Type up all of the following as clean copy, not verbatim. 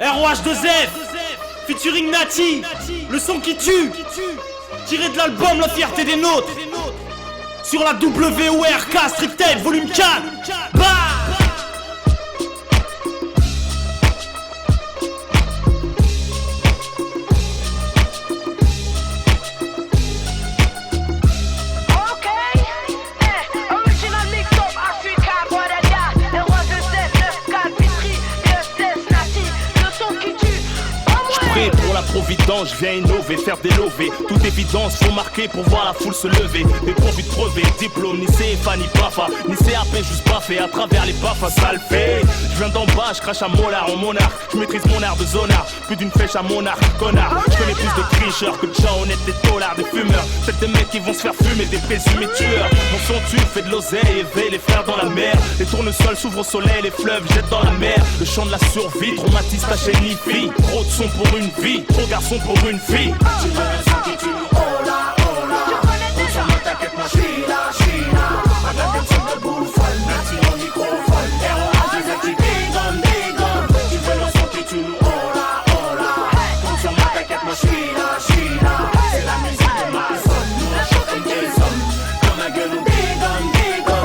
ROH2F featuring Nati, le son qui tue, tiré de l'album La Fierté des Nôtres, sur la WORK Street Tape volume 4. Bah pour la providence, je viens innover, faire des lovés. Toute évidence, faut marquer pour voir la foule se lever. Dépourvu de brevet, diplôme, ni CFA, ni PAFA, ni CAP, juste baffé à travers les baffes, ça le fait. Je viens d'en bas, je crache à Mollard en monarque. Je maîtrise mon art de zonard, plus d'une flèche à monarque, connard. Je connais plus de tricheurs que de gens honnêtes, des taulards, des fumeurs. C'est des mecs qui vont se faire fumer, des présumés tueurs. Mon son tue, fait de l'oseille, éveille les frères dans la mer. Les tournesols s'ouvrent au soleil, les fleuves jettent dans la mer. Le chant de la survie, traumatise ta chaîne ni fille. Trop de son pour une vie, trop garçon pour une fille. Tu veux le son qui tue, hola, hola. On s'en met, t'inquiète, moi j'suis là. Regarde comme ça de bouffe, Nati au microphone. ROH2F qui dégonne. Tu veux le son qui tue, hola, hola. On s'en met, t'inquiète, moi j'suis là. C'est la musique de ma zone. Nous on chante comme des hommes. Comme un gueule, on dégonne.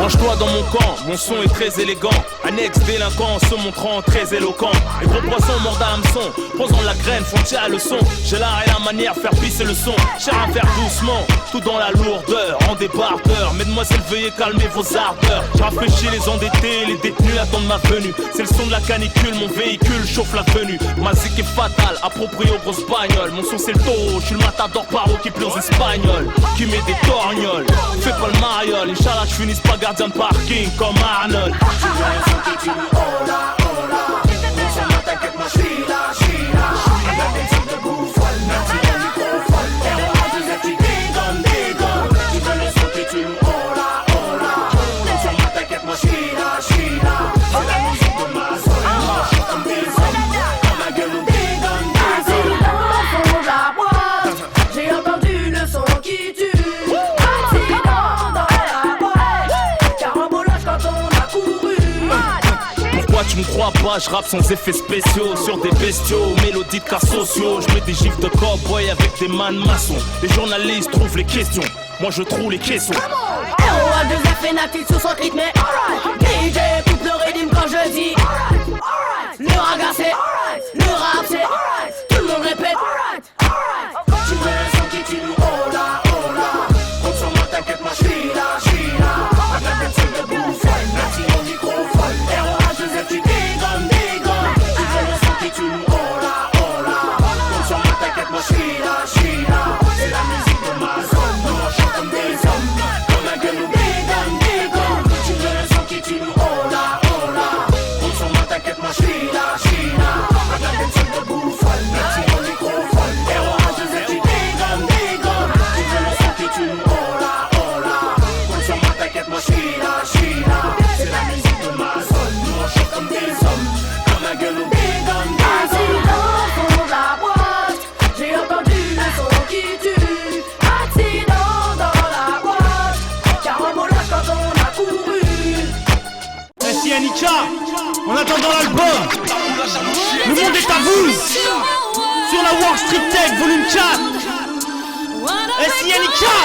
Range-toi dans mon camp, mon son est très élégant. Un ex-délinquant se montrant très éloquent. Les gros poissons mordent à hameçon, posant la graine, font tirer à leçon. J'ai l'art et la manière, faire pisser le son. Cher à faire doucement, tout dans la lourdeur, en débardeur. Mesdemoiselles, veuillez calmer vos ardeurs. J'ai rafraîchi les endettés, les détenus attendent ma venue. C'est le son de la canicule, mon véhicule chauffe la venue. Ma zik est fatale, approprié aux grosses bagnoles. Mon son c'est le taureau, je suis le matador paro qui plaît aux espagnols, qui met des torgnoles. Fais pas le mariole, Inch'Allah je finisse pas gardien de parking comme Arnold. Tu veux le son qui tue, hola, hola. On s'en met, t'inquiète, moi j'suis là. Regarde comme ça de bouffe, Nati au microphone. ROH2F qui dégonne. Tu veux le son qui tue, hola, hola. On s'en met, t'inquiète, moi j'suis là. C'est la musique de ma zone. On chante comme des hommes. Comme la gueule, on dégonne. Assis dans le fond de la boîte, j'ai entendu le son qui tue. Accident dans la boîte, carambolage quand on a couru. Pourquoi tu me crois pas, je rappe sans effets spéciaux. Sur des bestiaux, mélodies de cas sociaux. Je mets des gifs de cowboy avec des man maçons. Les journalistes trouvent les questions, moi je trouve les caissons. ROH2F et Nati sur son rythme, alright. DJ coupe le rythme quand je dis alright. Le raga c'est alright, le rap c'est alright. Tout le monde répète alright. Tu veux le son qui tue, hola, hola. On s'en met, t'inquiète, moi j'suis là. Regarde comme ça de bouffe, Nati au microphone. ROH2F qui dégonne. Tu veux le son qui tue, hola, hola. On s'en met, t'inquiète, moi j'suis là. C'est la musique de ma zone. Nous on chante comme des hommes. Comme un gueule, on dégonne. Tu veux le son qui tue, hola, hola. On s'en met, t'inquiète, moi j'suis là. Regarde comme ça de bouffe, Nati au microphone. ROH2F qui dégonne. Tu veux le son qui tue, hola, hola. On s'en met, t'inquiète, moi j'suis là. C'est la musique de ma zone. Nous on chante comme des hommes. Comme un gueule, on dégonne. Assis dans le fond de la boîte, j'ai entendu le son qui tue. Accident dans la boîte, carambolage quand on a couru. Merci Annika, en attendant l'album, le monde est à vous, sur la Work Street Tape volume 4. Merci Annika.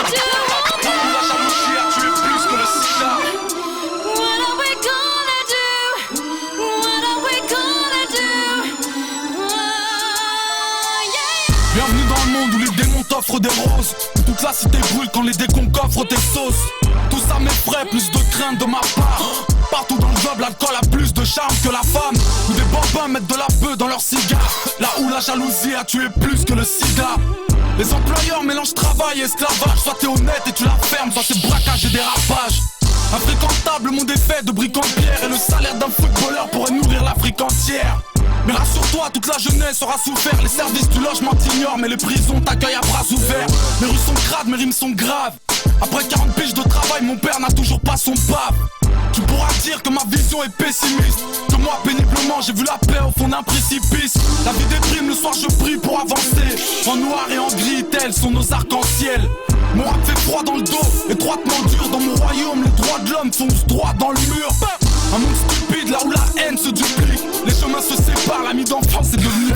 Bienvenue dans le monde où les démons t'offrent des roses, où toute la cité brûle quand les déconcoffrent tes sauces. Tout ça m'effraie, plus de crainte de ma part. Partout dans le job, l'alcool a plus de charme que la femme. Où des bambins mettent de la beuh dans leurs cigares. Là où la jalousie a tué plus que le sida. Les employeurs mélangent travail et esclavage. Soit t'es honnête et tu la fermes, soit c'est braquage et dérapage. Infréquentable, mon défait de briquant de pierre. Et le salaire d'un footballeur pourrait nourrir l'Afrique entière. Mais rassure-toi, toute la jeunesse aura souffert. Les services du logement t'ignorent, mais les prisons t'accueillent à bras ouverts. Mes rues sont crades, mes rimes sont graves. Après 40 piges de travail, mon père n'a toujours pas son pape. Tu pourras dire que ma vision est pessimiste, que moi péniblement j'ai vu la paix au fond d'un précipice. La vie déprime, le soir je prie pour avancer. En noir et en gris, tels sont nos arcs-en-ciel. Mon rap fait froid dans le dos, étroitement dur. Dans mon royaume, les droits de l'homme foncent droit dans le mur. Un monde stupide, là où la haine se duplique. Les chemins se séparent, l'ami d'enfance est devenu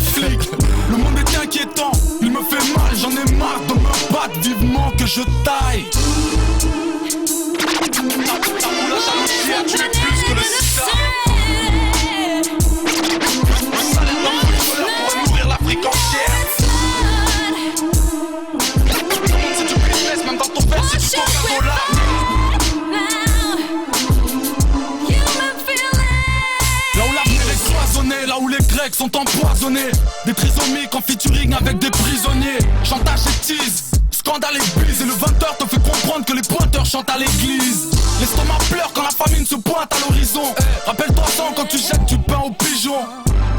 empoisonné. Des trisomiques en featuring avec des prisonniers. Chantage et tease, scandale et bise. Et le 20h te fait comprendre que les pointeurs chantent à l'église. L'estomac pleure quand la famine se pointe à l'horizon. Rappelle-toi ça quand tu jettes du pain aux pigeons.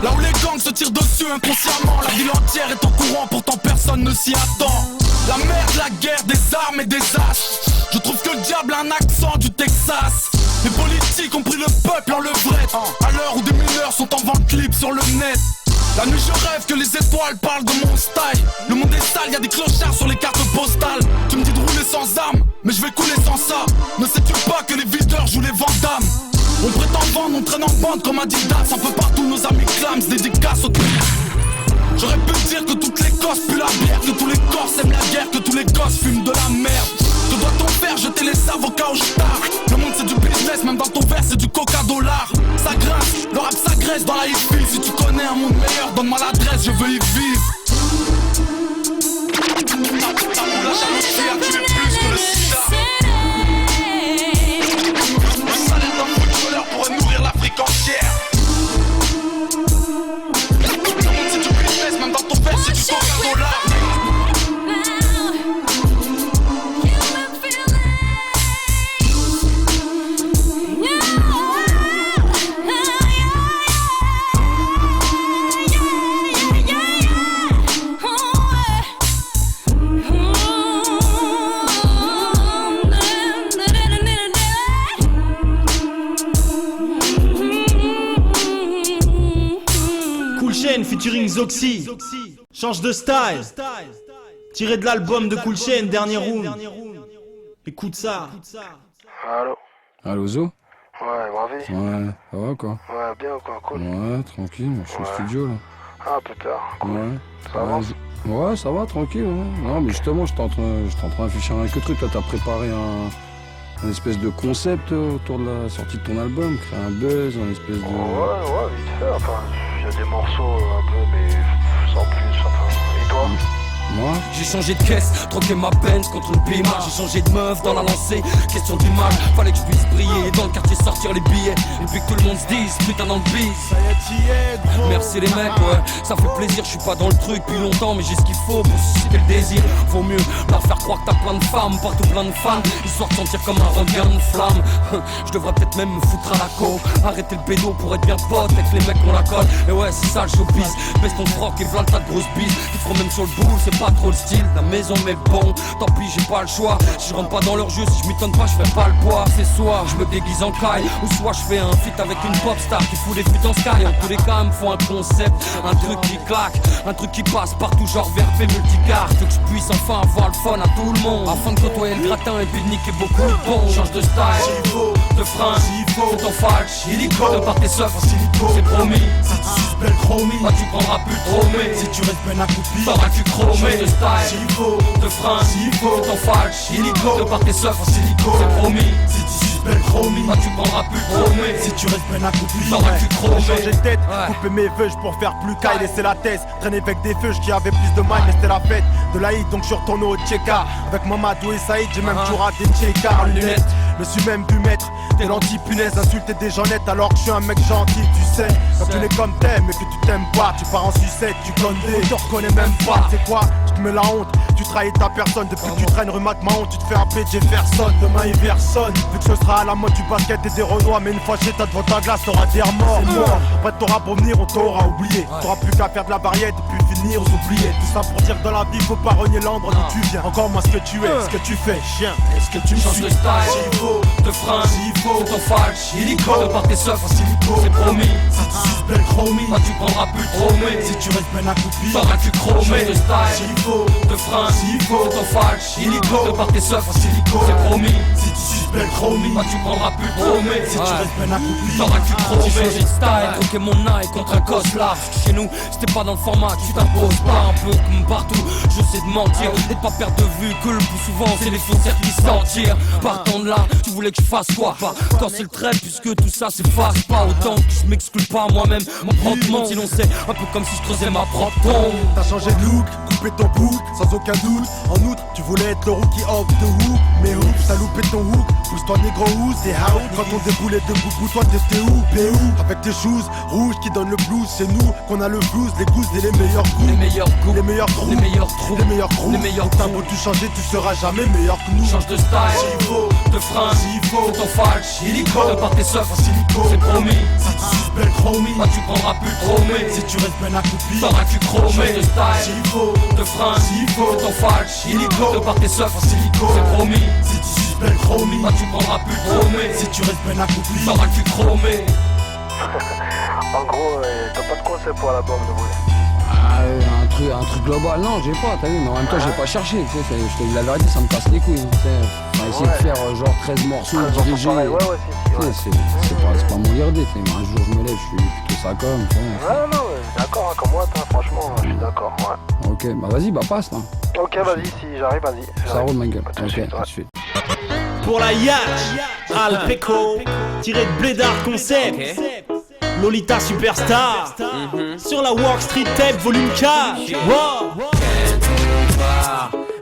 Là où les gangs se tirent dessus inconsciemment, la ville entière est au courant, pourtant personne ne s'y attend. La merde, la guerre, des armes et des as. Je trouve que le diable a un accent du Texas. Les politiques ont pris le peuple en levrette. À l'heure où des mineurs sont en vente libre sur le net. La nuit je rêve que les étoiles parlent de mon style. Le monde est sale, y'a des clochards sur les cartes postales. Tu me dis de rouler sans armes, mais je vais couler sans ça. Ne sais-tu pas que les videurs jouent les Vandamme? On prétend vendre, on traîne en bande comme Adidas. Un peu partout nos amis clament, dédicaces au J'aurais pu te dire que toutes les gosses puent la bière, que tous les Corses aiment la guerre, que tous les gosses fument de la merde. Que doit-on faire? Jeter les avocats au star. Le monde c'est du business, même dans ton verre c'est du coca-dollar. Ça grince, le rap s'agresse dans la hi-fi. Si tu connais un monde meilleur, donne-moi l'adresse, je veux y vivre. La jalousie a tué plus que le sida. Le salaire d'un footballeur pourrait nourrir l'Afrique entière. Le monde c'est du business, même dans ton verre c'est du coca-dollar. Featuring Zoxy, change de style, tiré de l'album de Cool Chain, dernier round. Écoute ça. Allô. Allô Zo? Ouais, Bravi. Ouais, ça va quoi? Ouais, bien quoi, cool. Ouais, tranquille, je suis au studio là. Ah putain, cool. Ouais. Ça avance? Ouais, ça va, tranquille. Ouais. Non, mais justement, j'étais en train de réfléchir à quelques trucs. Là, t'as préparé un espèce de concept autour de la sortie de ton album, créer un buzz, un espèce de... Ouais, vite fait. Enfin, il y a des morceaux un peu, mais sans plus. Enfin, et toi? Moi? J'ai changé de caisse, troqué ma Benz contre une Pima. J'ai changé de meuf dans la lancée, question d'image. Fallait que je puisse briller, dans le quartier sortir les billets. Et puis que tout le monde se dise, putain dans le bis. Ça y est, t'y es, gros. Merci les mecs, ouais, ça fait plaisir, je suis pas dans le truc depuis longtemps. Mais j'ai ce qu'il faut pour susciter le désir. Vaut mieux leur faire croire que t'as plein de femmes, partout plein de fans, histoire de sentir comme un regain de flamme. Je devrais peut-être même me foutre à la co. Arrêter le pédo pour être bien pote avec les mecs qu'on la colle. Et ouais, c'est ça le showbiz. Baisse ton froc et v'là le tas de grosses bises. Qui te feront même sur le boule, c'est pas trop le style. La maison mais bon, tant pis j'ai pas le choix. Si je rentre pas dans leur jeu, si je m'y tonne pas, je fais pas le poids. C'est soit je me déguise en caille, ou soit je fais un feat avec une pop star qui fout des feats en sky. En tous les cas, me faut un concept, un truc qui claque, un truc qui passe partout, genre VRP multicarte. Que je puisse enfin avoir le fun à tout le monde, afin de côtoyer le gratin et puis de niquer beaucoup de bons. Change de style, de frein, fais ton falche, illico, de par tes seufs, c'est promis. Si tu suces belle chromie, bah tu prendras plus trop mais si tu restes ben accoupi, t'auras cul chromé. De style, s'il faut, de frein, s'il faut, ton falche, illico, de par tes seufs, silico, c'est promis. Si tu suces belle chromie, bah tu prendras plus trop mais si tu restes ben accoupi, t'auras cul chromé. Changer de tête, Ouais. couper mes feuilles pour faire plus caille, laisser la tête, traîner avec des feuilles qui avaient plus de mal, mais c'était la fête de la hit, donc je suis retourné au Tcheka. Avec Mamadou et Saïd, j'ai même toujours raté Tcheka en lunettes. Me suis même vu mettre des lentilles punaises, insulter des gens nets alors que je suis un mec gentil, tu sais. Quand tu n'es comme t'aimes et que tu t'aimes pas, tu pars en sucette, tu clones des, tu te reconnais même pas. C'est quoi? Tu te mets la honte, tu trahis ta personne. Depuis que tu traînes rue Mac Mahon, tu te fais appeler Jefferson. Demain il personne, vu que ce sera à la mode du basket et des renois. Mais une fois chez toi devant ta glace, t'auras des remords. Après t'auras pour venir, on t'aura oublié. T'auras plus qu'à faire de la barriette et puis finir aux oubliés. Tout ça pour dire que dans la vie, faut pas renier l'endroit d'où tu viens. Encore moins ce que tu es, ce que tu fais, chien. Est-ce que tu me Change suis? de style, S'il faut, de frein, s'il faut, ton falche, illico, de par tes seufs, silico, c'est promis. si tu suces belle chromie, Bah tu prendras plus trop mais si tu restes ben accoupi, t'auras cul chromé. De style, s'il faut, de frein, s'il faut, ton falche, illico, de par tes seufs, silico, c'est promis. si tu suces belle chromie, Bah tu prendras plus trop mais si tu restes ben accoupi, t'auras cul chromé. J'ai changé de style, troqué mon eye contre un cos large. Chez nous, c'était pas dans le format, tu t'imposes pas. Un peu comme partout, je sais de mentir et de pas perdre de vue que le plus souvent c'est les faussaires qui s'en tirent. Partant de là, tu voulais que je fasse quoi? Pas c'est le trait puisque tout ça c'est face. Pas autant que je m'exclus pas moi-même mon propre monde. Sinon c'est un peu comme si je creusais ma propre tombe. t'as changé de look, coupé ton book, sans aucun doute. En outre, tu voulais être le rookie of the hook, mais oups, t'as loupé ton hook. Pousse-toi négro où c'est how. Quand on déboulait de boubou, toi t'étais où? P.O. Avec tes shoes rouges qui donnent le blues. C'est nous qu'on a le blues, les gousses et les meilleurs goûts. Les meilleurs goûts, les meilleurs trous, les meilleurs trous, les meilleurs crews. les meilleurs T'as beau tout changer, tu seras jamais meilleur que nous. Change de style, s'il faut, de frein, s'il faut, ton flash, illico, de par tes seufs, silico, c'est promis. Si tu suspends chromie, bah tu prendras plus trop mais si tu restes bien accroupi, t'auras-tu chromé. Change de style, s'il faut, de frein, s'il faut, ton flash, illico, de par tes seufs, silico, c'est promis. Si tu suspends chromie, bah tu prendras plus trop mais si tu restes bien accroupi, t'auras-tu chromé. En gros, t'as pas de concept pour l'album de vous. Un truc global, non, j'ai pas, t'as vu, mais en même temps, j'ai pas cherché, tu sais, je te dis la vérité, ça me casse les couilles, tu sais. On a essayé de faire genre 13 morceaux dirigés. C'est pas mon IRD, tu sais, mais un jour je me lève, je suis plutôt ça comme, tu sais. Non, d'accord, hein, comme moi, franchement, je suis d'accord, ouais. Ok, bah vas-y, bah passe, là. Ok, vas-y, si j'arrive, vas-y. Ça roule, ma gueule. Tout de Ok, suite, tout de suite. Pour la Yacht, Alpeco, tiré de Blédard Concept, Lolita Superstar, sur la Walk Street Tape Volume 4. Wow.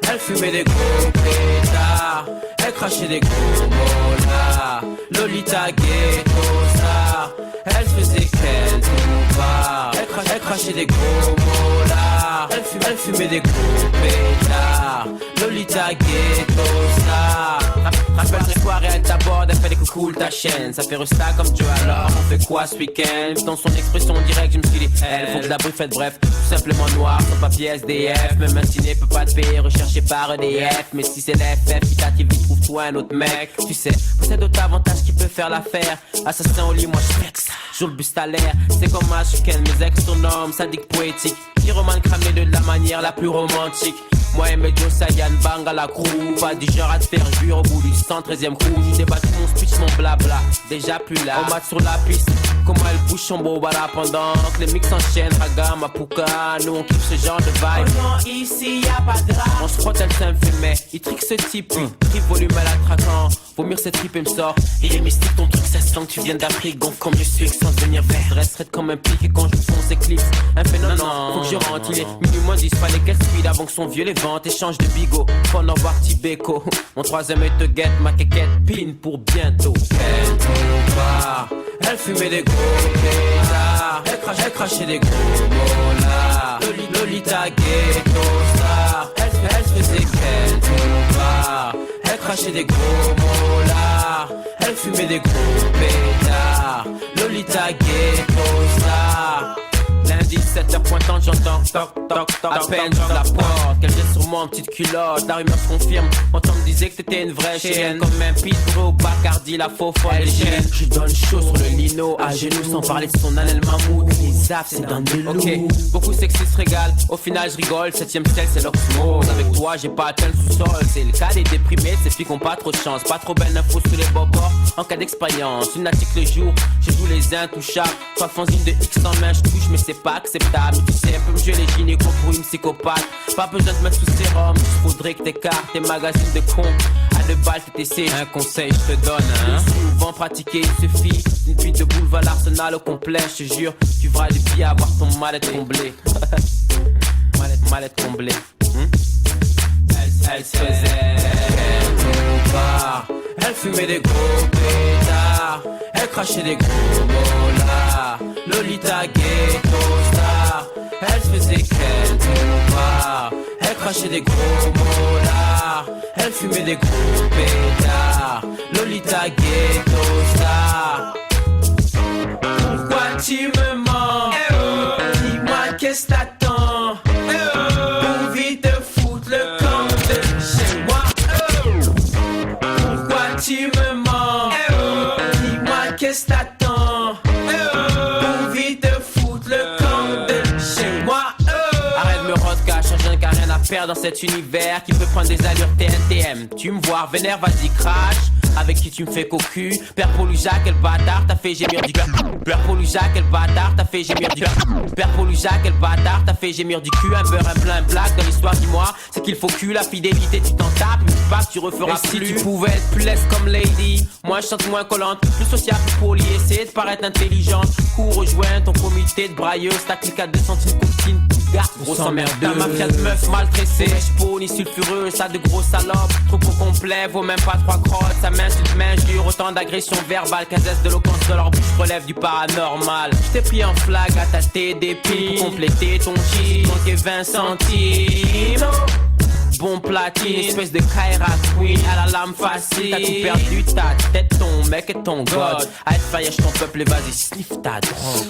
Elle fumait des gros pétards, elle crachait des gros molas. Lolita ghetto star, elle faisait qu'elle nous part. Elle crachait des gros molas, elle fumait des gros pétards. Lolita ghetto star. Rappelle tes soirées, elle t'aborde, elle fait des coups cool ta chaîne. Ça fait resta comme Dieu alors, on fait quoi ce week-end? Dans son expression directe, je me suis dit, elle faut que la briefe, bref, tout simplement noir, sans papier SDF. Même un ciné peut pas te payer, recherché par EDF. Mais si c'est l'FF qui t'active, trouve-toi un autre mec. Tu sais, possède d'autres avantages qui peut faire l'affaire. Assassin au lit, moi je fais que ça, joue le buste à l'air. C'est comme un week-end, mes ex surnomment, sadique poétique. Pyromane cramé de la manière la plus romantique. Moi et Medio Sayan bang à la crew. Pas du genre à te faire jure au bout du 113e coup. J'ai débattu mon speech, mon blabla, déjà plus là. On mate sur la piste, comment elle bouge son bobala. Pendant que les mix s'enchaînent, Raga, Mapuka. Nous on kiffe ce genre de vibe. Oh non, ici y'a pas de drame. On se frotte, elle s'infumait, il trick ce type. Trip volume à la traquant, vomir cette tripe et me sort. Il est mystique ton truc, ça sent que tu viens d'Afrique. Gonfle comme je suis, sans devenir vert. Reste comme un pic et quand je fonce éclipse. Un phénomène, faut que je rentre, il est minuit moins 10. Fallait qu'elle speed avant que son vieux les vente. Échange de bigot, faut en voir Tibeco. Mon troisième œil te guette, ma quéquette pine pour bientôt. Elle nous part, elle fumait des gros pétards. Elle crachait des gros molas. Lolita ghetto star, elle faisait qu'elle nous part. Elle crachait des gros molas, elle fumait des gros pétards. Lolita ghetto star. Lundi 7h pointante, j'entends toc toc toc. À peine j'ouvre la porte, qu'elle jette sur moi en petite culotte. La rumeur se confirme, quand on me disait que t'étais une vraie chienne. Comme un pitbull, Bacardi, la faux folle, elle gêne. Je donne chaud sur le lino, à genoux, sans parler de son anel mammouth. Les affs, c'est dans de l'eau. Ok, beaucoup sexy se régalent, au final je rigole. 7ème style, c'est l'oxymose. Avec toi, j'ai pas atteint le sous-sol. C'est le cas des déprimés, ces filles qui ont pas trop de chance. Pas trop belle info sous les bobos. En cas d'expérience, une lunatique le jour, je joue les intouchables. Soit fanzine de X en main, je touche, mais c'est pas acceptable. Tu sais, peut me jouer les gynécos pour une psychopathe. Pas besoin de mettre sous sérum, juste faudrait que t'écartes tes magazines de con. À 2 balles, TTC, un conseil, je te donne, hein. Souvent pratiquer, il suffit d'une fuite de boulevard, l'arsenal au complet. Je te jure, tu vas aller bien avoir ton mal-être comblé. mal-être comblé. Elle se faisait, elle nous part. Elle fumait des gros pétards, elle crachait des gros molas. Lolita ghetto star, elle faisait qu'elle nous part. Elle crachait des gros molas, elle fumait des gros pétards. Lolita ghetto star. Pourquoi tu me mens? Dis-moi qu'est-ce que t'attends? Pour vite te foutre le camp de chez moi. Pourquoi tu me mens? Dis-moi qu'est-ce que t'attends? Pour vite te foutre le camp de chez moi. Arrête me rodka, change d'un carré à perdre dans cet univers qui peut prendre des allures TNTM. Tu me vois vénère, vas-y crash. Avec qui tu me fais cocu? Père Pauluja, quel bâtard, t'as fait gémir du cul. Père Pauluja, quel bâtard, t'as fait gémir du cul. Père Pauluja, quel bâtard, t'as fait gémir du cul. Un beurre, un plein, un blague dans l'histoire, dis-moi. C'est qu'il faut cul, la fidélité, tu t'en tapes. Mais pas que tu referas plus. Si tu pouvais être plus laisse comme Lady, moi je chante moins collante, plus sociable, plus poli. Essayer de paraître intelligente. Cours, rejoins ton comité de brailleuse. Ta clique à 2 centimes, coquine, garde, gros emmerdeux. La mafia de meufs mal tressées, ni sulfureuse, ça de gros salopes. Trop complet, vaut même pas 3 crottes, ça m'insulte, m'injure, autant d'agressions verbales qu'un zeste de l'éloquence de leur bouche relève du paranormal. J't'ai pris en flag à tâter des piles pour compléter ton cheat, manquer 20 centimes. Bon platine, espèce de Kaira Queen à la lame facile. T'as tout perdu, ta tête, ton mec et ton god. Arrête faillage ton peuple et vas-y sniff ta drogue.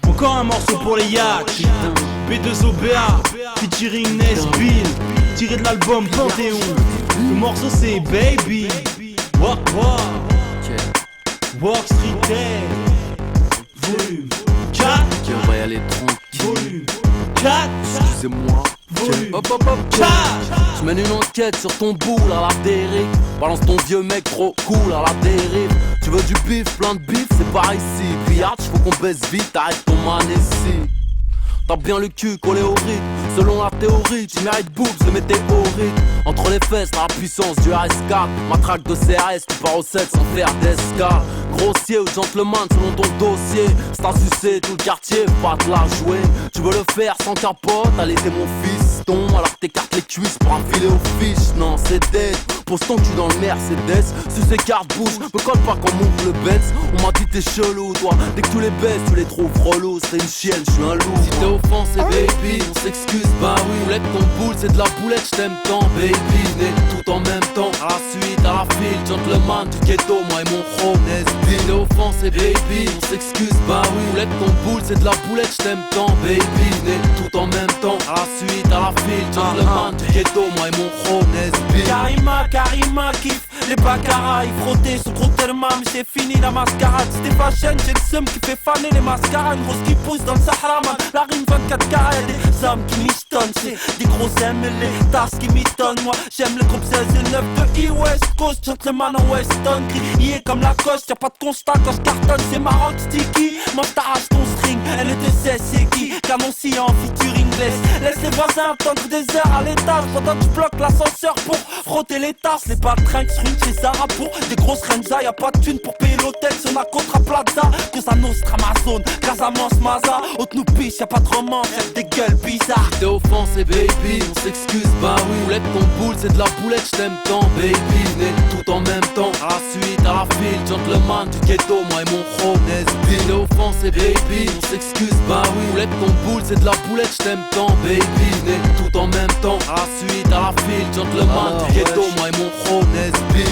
Encore un morceau pour les yaks. B2OBA featuring Nesbill, tiré de l'album Panthéon. Le morceau c'est Baby. Walk Street Tech. Volume 4. Ok, on va y aller tranquille. Volume 4. Excusez-moi. Volume Hop hop hop. 4. Je mène une enquête sur ton boule à la dérive. Balance ton vieux mec trop cool à la dérive. Tu veux du bif, plein de bif, c'est par ici. Biatch, faut qu'on baisse vite, arrête ton manessi. T'as bien le cul collé au rythme. Selon la théorie, tu mérites boobs de météorite. Entre les fesses, la puissance du RS4. Matraque de CRS, tu pars au 7 sans faire d'escale. Grossier ou gentleman selon ton dossier. C'est à sucer tout le quartier, pas te la jouer. Tu veux le faire sans capote, allez t'es mon fiston. Alors que t'écartes les cuisses pour enfiler aux fiches. Non c'est dead, pose ton cul dans le Mercedes. Sur ces cartes bouche, me colle pas qu'on monte le Benz. On m'a dit t'es chelou toi, dès que tu les baisses tu les trouves relous. C'est une chienne, je suis un loup. Si t'es offensé baby, on s'excuse, bah oui. Roulette ton boule, c'est de la boulette, j't'aime tant baby. Né tout en même temps, à la suite, à la file. Gentleman du ghetto, moi et mon chrome Nesby. T'es offensé baby, on s'excuse, bah oui. Roulette ton boule, c'est de la boulette, j't'aime tant baby. Né tout en même temps, à la suite, à la file. Gentleman du ghetto, moi et mon chrome Nesby. Karima kiffe les baccaras, il frottait son gros tellement mais c'est fini la mascarade. C'était fashion, j'ai le seum qui fait faner les mascaras. Une grosse qui pousse dans le Sahara man. La rime 24 carats, y'a des hommes qui mistonnent. C'est des gros ML, tasses qui mitonnent. Moi j'aime le groupe 16 et 9 de E-West Coast. Gentleman en Weston, crié comme la coste. Y'a pas de constat quand je cartonne, c'est Maroc sticky. Moi j't'arrache ton string, elle était cesse c'est qui. Canon si en featuring laisse les voisins attendre des heures à l'étage. Pendant que tu bloques l'ascenseur pour frotter les tasses. Les patrinks se ruinent chez Zara pour des grosses Renza. Y'a pas de thune pour payer l'hôtel, c'est on a Contra Plaza. Cosa Nostra, Amazon, Casamance, Maza. Haute nous piche, y'a pas de romance, y'a des gueules bizarres. T'es offensé baby, on s'excuse, bah oui. Roulette ton boule, c'est de la boulette, j't'aime tant baby. Né tout en même temps, à la suite, à la file. Gentleman du ghetto, moi et mon chrome Nesby. T'es offensé baby, on s'excuse, bah oui. Roulette ton boule, c'est de la boulette, j't'aime tant baby. Né tout en même temps, à la suite, à la file. Gentleman du ghetto, moi et mon chrome Nesby.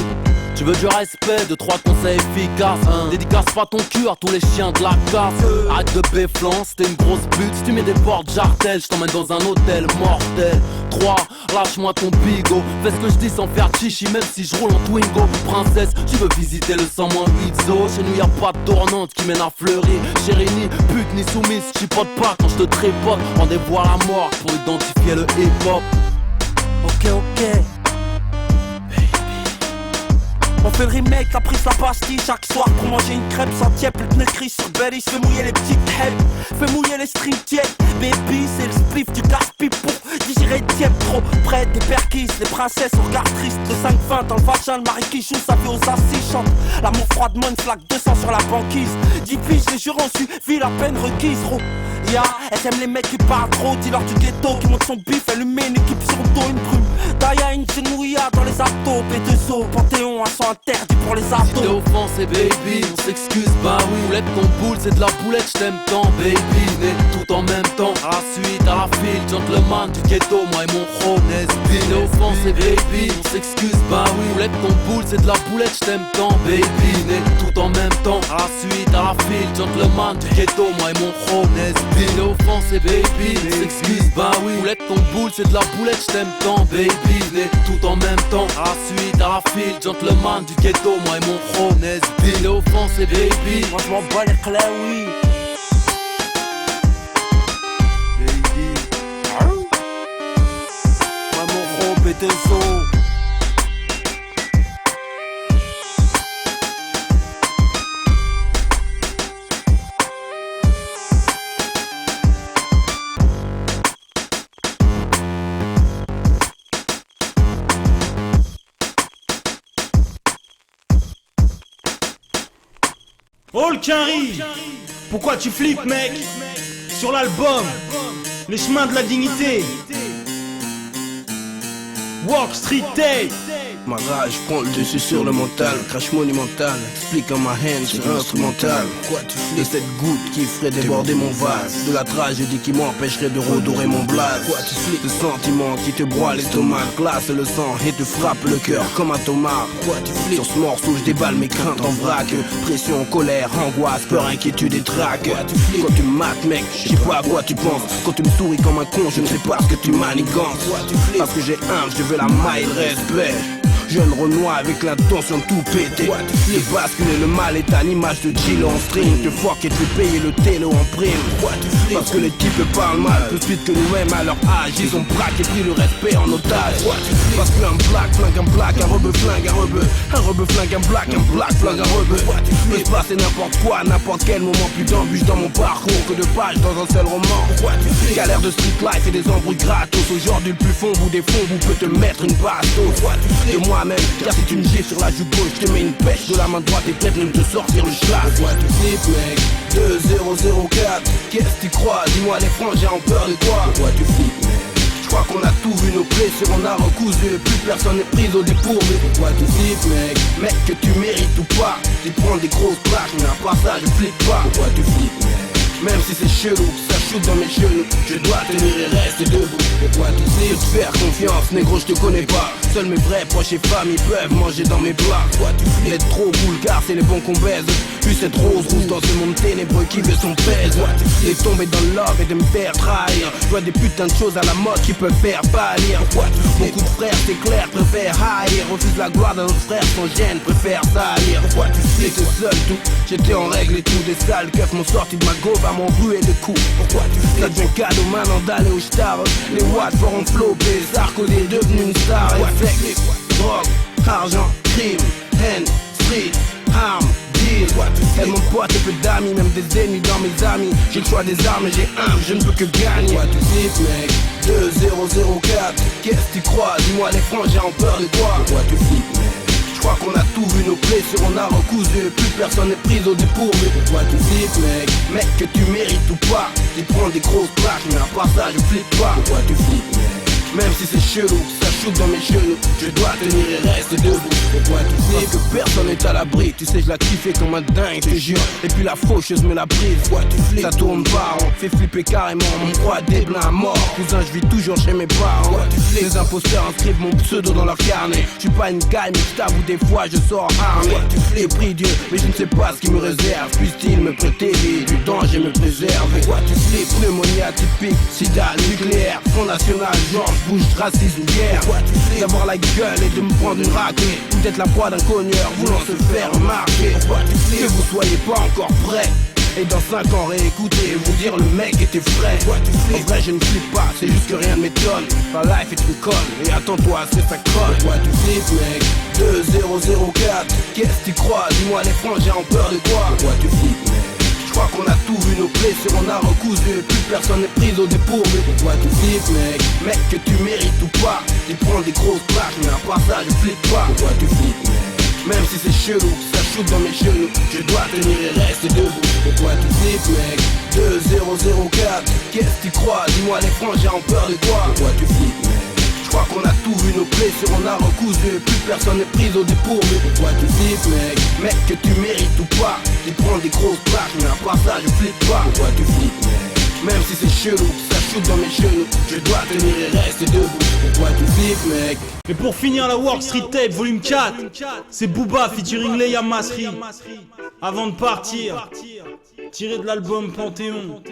Tu veux du respect, de 3 conseils efficaces. Dédicace pas ton cul à tous les chiens de la casse. Arrête de béflan, c'était une grosse pute. Si tu mets des portes jartelles, je t'emmène dans un hôtel mortel. 3, lâche-moi ton bigot. Fais ce que je dis sans faire chichi, même si je roule en Twingo. Princesse, tu veux visiter le 100-8 zoo. Chez nous y'a pas de tournante qui mène à Fleury. Chérie, ni pute ni soumise, chipote pas quand je te trépote. Rendez-vous à la mort pour identifier le hip-hop. Ok. On fait le remake, la prise la pastille chaque soir pour manger une crêpe sans tiep. Le pneu gris sur Belly, fais mouiller les petites crêpes, fais mouiller les street tièdes. Baby, c'est le spliff du casse-pipe pour digérer tiep. Trop près des perquises, les princesses au regard triste. Le 5-20 dans le vagin, le mari qui joue, ça fait aux assis chante. L'amour froidement, une flaque 200 sur la banquise. 10 piges, les jurons suivi la peine requise. Elle aime les mecs qui parlent trop. Dis-leur du ghetto qui monte son bif, elle lui met une équipe sur le dos, une brume. Daya, une genouilla dans les abdos. B2O, Panthéon, un son interdit pour les abdos. Si t'es offensé baby, on s'excuse, bah oui. Roulette ton boule, c'est de la boulette, j't'aime tant baby. Né tout en même temps, à la suite, à la file. Gentleman du ghetto, moi et mon chrome Nesby. T'es offensé baby, on s'excuse, bah oui. Roulette ton boule, c'est de la boulette, j't'aime tant baby. Né tout en même temps, à la suite, à la file. Gentleman du ghetto, moi et mon chrome Nesby. T'es offensé baby, on s'excuse, bah oui. Roulette ton boule, c'est de la boulette, j't'aime tant baby. Né tout en même temps, à la suite, à la file. Gentleman du ghetto, moi et mon chrome Nesby. T'es offensé baby, moi je m'en bats les clés, oui. baby. Moi mon gros B2O. Oh le Quinry, pourquoi tu flippes mec? Sur l'album Les chemins de la dignité, Walk Street Tape. Ma rage prend le dessus sur le mental, crash monumental, explique en ma haine, c'est instrumental. Quoi tu fais de cette goutte qui ferait déborder mon vase, de la tragédie qui m'empêcherait de redorer mon blaze. Quoi tu fais de sentiments qui te broient l'estomac, glace le sang et te frappe le cœur comme un tomate. Quoi tu fais sur ce morceau, je déballe mes craintes en vrac, pression, colère, angoisse, peur, inquiétude et trac. Quand tu me mates mec, je sais pas à quoi tu penses. Quand tu me souris comme un con, je ne sais pas ce que tu manigances. Parce que j'ai je veux la maille, le respect. Jeune Renoir avec l'intention de tout péter. Fais basculer le mal est à l'image de Gilles en string. Te fuck et te payer le télo en prime. Parce que les types parlent mal plus vite que nous-mêmes à leur âge. Ils ont braqué pris le respect en otage. Parce qu'un black flingue un black, un rebeu flingue un rebeu, un rebeu flingue un black flingue un rebeu. Peut se passer n'importe quoi, à n'importe quel moment. Plus d'embûches dans mon parcours que de pages dans un seul roman. Galère de street life et des embrouilles gratos. Aujourd'hui le plus fond bout des fonds vous peut te mettre une bastos. De moi-même, car si tu me gifles sur la joue gauche, je te mets une pêche de la main droite et peut-être même te sortir le schlag. Pourquoi tu flippes mec? 2004, qu'est-ce que tu crois? Dis-moi les frangins ont peur de toi. Pourquoi tu flippes mec? Je crois qu'on a tout vu, nos blessures on a recousu et plus personne n'est pris au dépourvu. Pourquoi tu flippes mec? Mec que tu mérites ou pas, tu prends des grosses plaques, mais à part ça je flippe pas. Pourquoi tu flippes mec? Même si c'est chelou, ça shoot dans mes genoux, je dois tenir et rester debout. Pourquoi tu sais te faire confiance, négro je te connais pas. Seuls mes vrais proches et familles peuvent manger dans mes plats. Pourquoi tu fais être trop cool car c'est les bons qu'on baise. Puis cette rose rouge dans ce monde ténébreux qui veut son pèse. Les tomber dans l'or et de me faire trahir. Je vois des putains de choses à la mode qui peuvent faire pâlir. Beaucoup de frères c'est clair préfèrent haïr. Refuse la gloire d'un autre frère sans gêne, préfère salir. Pourquoi tu fais tout seul tout? J'étais en règle et tout, des sales keufs m'ont sorti de ma gobe à mon rué de coups. Pourquoi tu fais ça devient cadeau maintenant d'aller au star. Les watts feront flopper, Sarkozy est devenu une star. Effect, drogue, argent, crime, haine, street, armes, deal. Elle mon pote et peu d'amis, même des ennemis dans mes amis. J'ai le choix des armes et j'ai je ne peux que gagner. Pourquoi tu flippes mec? 2004, qu'est-ce que tu crois? Dis-moi les frangins ont peur de toi. Pourquoi tu flippes mec? Je crois qu'on a tout vu, nos blessures on a recousu et plus personne n'est pris au dépourvu. Pourquoi tu flippes mec? Mec que tu mérites ou pas, tu prends des grosses plaques, mais à part ça je flippe pas. Pourquoi tu flippes mec? Même si c'est chelou, ça shoot dans mes genoux, je dois tenir et rester debout. Pourquoi tu flippes? Parce que personne n'est à l'abri, tu sais je la kiffé comme un dingue, je te jure. Et puis la faucheuse me la brise. Pourquoi tu flippes? Ça tourne pas, on fait flipper carrément, mon croix des blincs à mort. Cousin je vis toujours chez mes parents. Pourquoi tu flippes? Les imposteurs inscrivent mon pseudo dans leur carnet. Je suis pas une gagne, mais je t'avoue des fois je sors armé. J'ai pris Dieu, mais je ne sais pas ce qu'il me réserve. Puisse-t-il me prêter du danger me préserver? Pourquoi tu flippes? Pneumonie atypique, sida, nucléaire, Front National, Georges Bush, racisme, guerre. D'avoir la gueule et de me prendre une raclée, ou d'être la proie d'un cogneur voulant se faire remarquer. Que vous soyez pas encore prêts et dans 5 ans réécouter et vous dire le mec était frais. En vrai je ne flippe pas, c'est juste que rien ne m'étonne. La life est une conne et attends-toi à ce que ça colle. Pourquoi tu flippes mec? 2004, qu'est-ce que tu crois? Dis-moi les frangins ont peur de quoi? Pourquoi tu flippes mec? Je crois qu'on a tout vu, nos blessures on a recousu et plus personne n'est pris au dépourvu. Pourquoi tu flippes mec? Mec que tu mérites ou pas, tu prends des grosses plaques, mais à part ça je flippe pas. Pourquoi tu flippes mec? Même si c'est chelou, ça shoot dans mes genoux, je dois tenir et rester debout. Pourquoi tu flippes mec? 2004, qu'est-ce que tu crois? Dis-moi les frangins ont peur de quoi? Pourquoi tu flippes mec? Je crois qu'on a tout vu, nos blessures on a recousu et plus personne n'est pris au dépourvu. Pourquoi tu flippes mec? Mec que tu mérites ou pas, tu prends des grosses plaques, mais à part ça je flippe pas. Pourquoi tu flippes mec? Même si c'est chelou, ça shoot dans mes genoux, je dois tenir et rester debout. Pourquoi tu flippes mec? Et pour finir la Walk Street Tape volume 4, c'est Booba featuring Leia Masri. Avant de partir, tiré de l'album Panthéon.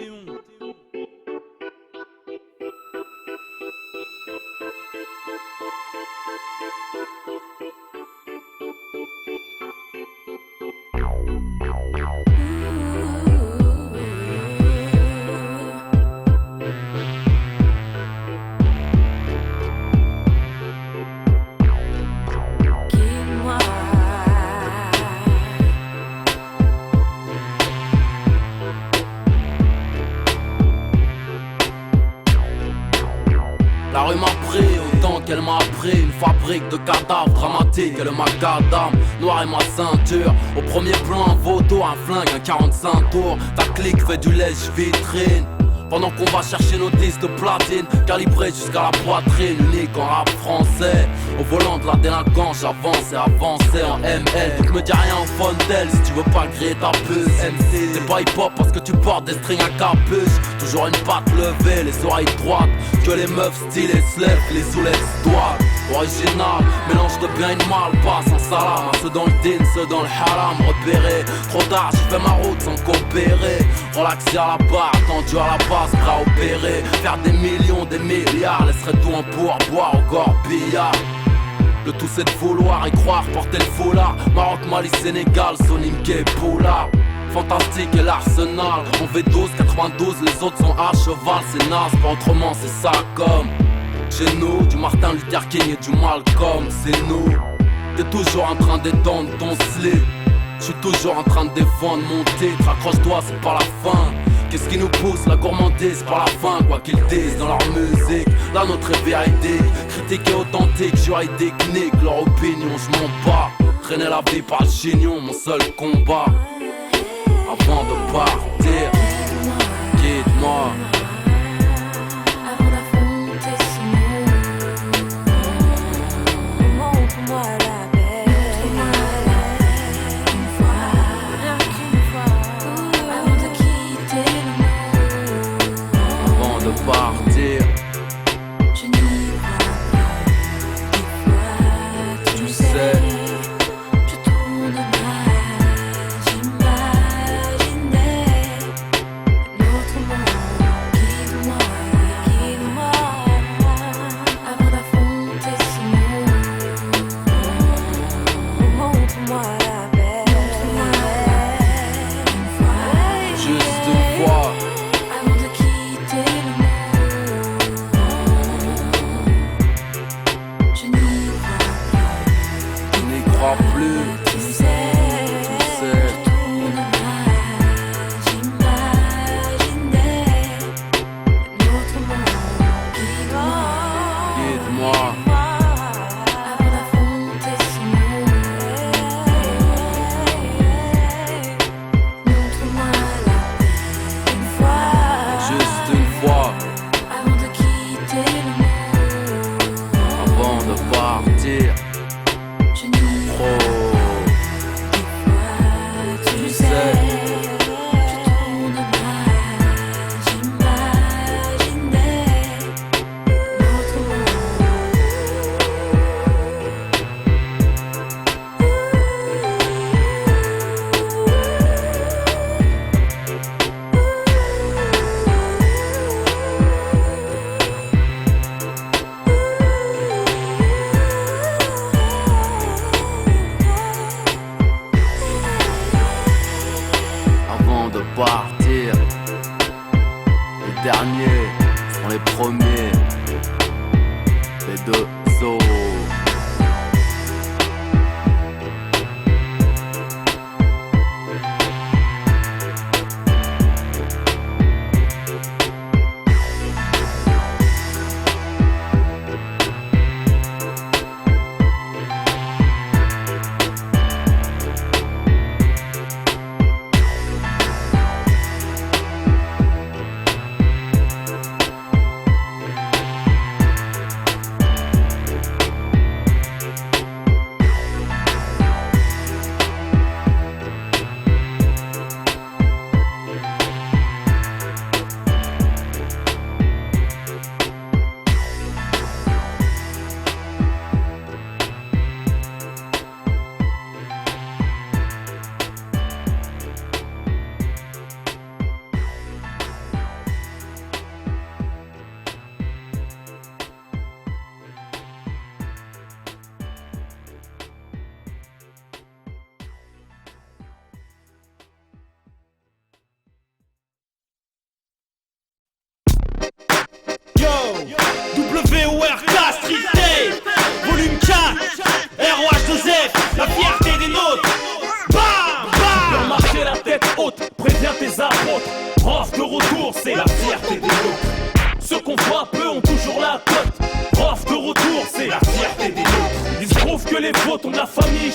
fabrique de cadavres dramatiques et le macadam. Noir et ma ceinture, au premier plan un vautour, un flingue, un 45 tours. Ta clique fait du lèche-vitrine pendant qu'on va chercher nos disques de platine, calibrés jusqu'à la poitrine, unique en rap français. Au volant de la délinquance, j'avance et avancer en ML. Donc me dis rien au Fontel si tu veux pas griller ta puce. MC, t'es pas hip-hop parce que tu portes des strings à capuche. Toujours une patte levée, les oreilles droites. Que les meufs stylées se lèvent, les soulettes droites. Original, mélange de bien et de mal, pas sans salam. Ceux dans le din, ceux dans le haram, repéré. Trop tard, j'ai fait ma route sans coopérer. Relaxé à la barre, tendu à la base, prêt à opérer. Faire des millions, des milliards, laisserait tout en pourboire au corbillard. Le tout c'est de vouloir y croire, porter le foulard. Maroc, Mali, Sénégal, Sonim, Poulard. Fantastique et l'arsenal. On V12, 92, les autres sont à cheval. C'est naze, pas autrement, c'est ça comme chez nous, du Martin Luther King et du Malcolm, c'est nous. T'es toujours en train d'étendre ton slip. J'suis toujours en train de défendre mon titre. Accroche-toi, c'est pas la fin. Qu'est-ce qui nous pousse, la gourmandise, par la fin. Quoi qu'ils disent dans leur musique, la nôtre est véridique. Critique et authentique, juridique, nique leur opinion, j'm'en bats. Traîner la vie par le chignon, mon seul combat. Avant de partir, quitte-moi. Partir, je n'y crois pas. Tu sais, je tourne mal. J'imaginais notre monde. Guide-moi, guide-moi avant d'affronter ce monde. Montre-moi la paix. Juste une fois. Plus, tu sais, j'imaginais notre monde. Guide-moi avant d'affronter ce monde. Montre-moi la paix une fois, juste une fois, avant de quitter le monde, avant de partir. Tu sais, je tourne mal, j'imaginais notre partir. Les derniers sont les premiers. Les deux os.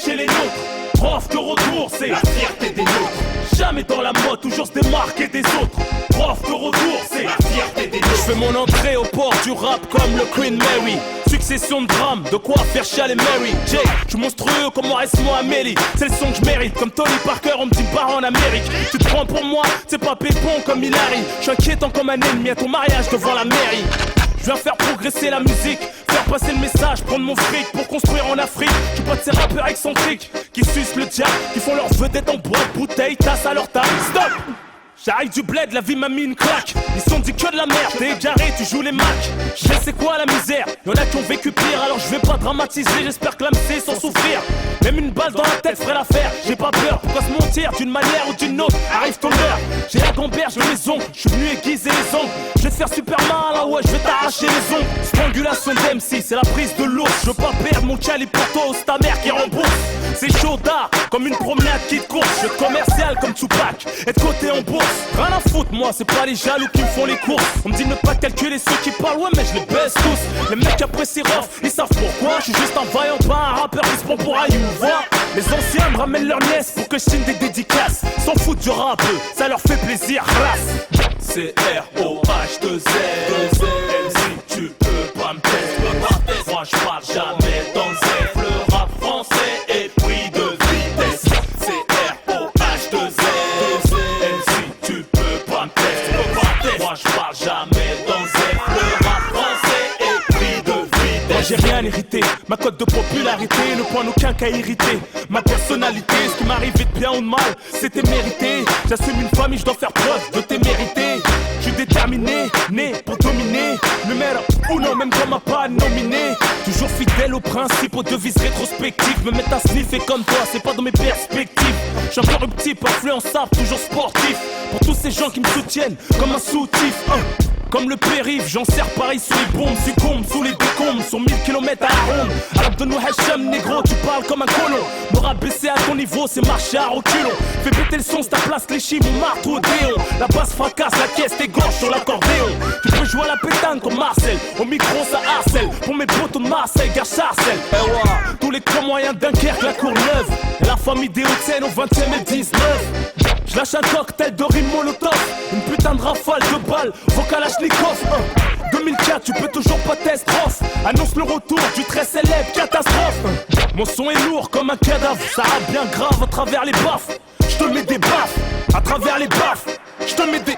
chez les nôtres. Prof de retour, c'est la fierté des nôtres. Jamais dans la mode, toujours se démarquer des autres. Prof de retour, c'est la fierté des nôtres. Je fais mon entrée au port du rap comme le Queen Mary. Succession de drames, de quoi faire chialer Mary J. Je suis monstrueux comme Maurice-moi Amélie. C'est le son que je mérite, comme Tony Parker, on me dit pas en Amérique. Tu te prends pour moi, c'est pas pépon comme Hilary. Je suis inquiétant comme un ennemi à ton mariage devant la mairie. Je viens faire progresser la musique, faire passer le message, prendre mon fric pour construire en Afrique. Je suis pas de ces rappeurs excentriques qui sucent le diable, qui font leur vedette en boîte, bouteille, tasse à leur table. Stop! J'arrive du bled, la vie m'a mis une claque. Ils sont dit que de la merde, t'es égaré, tu joues les macs. Je sais c'est quoi la misère, y'en a qui ont vécu pire. Alors je vais pas dramatiser, j'espère que l'âme sait sans souffrir. Même une balle dans la tête ferait l'affaire. J'ai pas peur, pourquoi se mentir d'une manière ou d'une autre. Arrive ton heure, j'ai la gamberge de mes ongles. Je suis venu aiguiser les ongles. Je vais te faire super mal, là ouais, je vais t'arracher les ongles. Strangulation d'MC, c'est la prise de l'ours. Je veux pas perdre mon calibre pour toi, c'est ta mère qui rembourse. C'est chaud d'art, comme une promenade qui te course. Je suis commercial comme Tupac, être coté en bourse. Rien à foutre, moi, c'est pas les jaloux qui me font les courses. On me dit ne pas calculer ceux qui parlent, ouais, mais je les baisse tous. Les mecs après c'est rough, ils savent pourquoi. Je suis juste un vaillant, pas un rappeur qui se prend pour un voir. Les anciens me ramènent leurs nièces pour que je signe des dédicaces. S'en foutent du rap, ça leur fait plaisir, classe. C'est R-O-H-2-Z. Si tu peux pas me taire, moi je parle jamais dans le zèle. Le rap français est pris de vitesse. C'est R-O-H-2-Z. Si tu peux pas me taire, moi je parle jamais dans le zèle. Le rap français est pris de vitesse. Moi j'ai rien hérité, ma cote de popularité ne pointe aucun qu'à irriter. Ma personnalité, ce qui m'arrivait de bien ou de mal, c'était mérité. J'assume une famille, je dois faire preuve de témérité. Je suis déterminé, né pour dominer. Numéro uno, même quand m'a pas nominé. Toujours fidèle aux principes, aux devises rétrospectives. Me mettre à sniffer comme toi, c'est pas dans mes perspectives. Je suis encore un petit peu influençable, toujours sportif. Pour tous ces gens qui me soutiennent, comme un soutif. Comme le périph', j'en sers pareil sous les bombes. Succombe sous les décombres, sur 1000 km à la ronde. Alors de nous Hacham, négro, tu parles comme un colon. Me rabaisser à ton niveau, c'est marcher à reculons. Fais péter le son, c'est ta place, les chimes, mon marteau au déon. La basse fracasse, la caisse t'égorge sur l'accordéon. Tu peux jouer à la pétanque comme Marcel. Au micro, ça harcèle. Pour mes potos de Marseille, gars Charcel. Tous les grands moyens Dunkerque, la Courneuve. Et la famille des Hauts-de-Seine au 20e et 19. Je lâche un cocktail de rime molotov. Une putain de rafale de balles, Vokalachnikov. 2004, tu peux toujours pas t'estrophe. Annonce le retour du très célèbre catastrophe. Mon son est lourd comme un cadavre, ça rappe bien grave à travers les baffes. Je te mets des baffes, à travers les baffes. Je te mets des,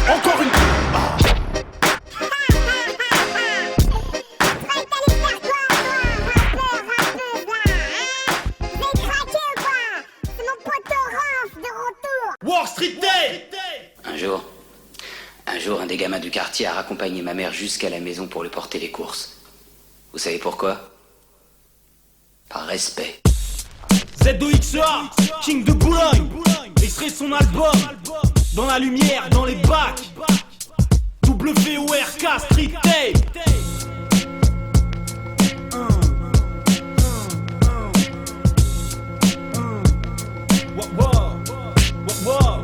encore une. Wall Street Day. Un jour, un des gamins du quartier a raccompagné ma mère jusqu'à la maison pour lui porter les courses. Vous savez pourquoi? Par respect. ZOXA, King de Boulogne. Extrait son album. Dans la lumière, dans les bacs. WORK Street Day.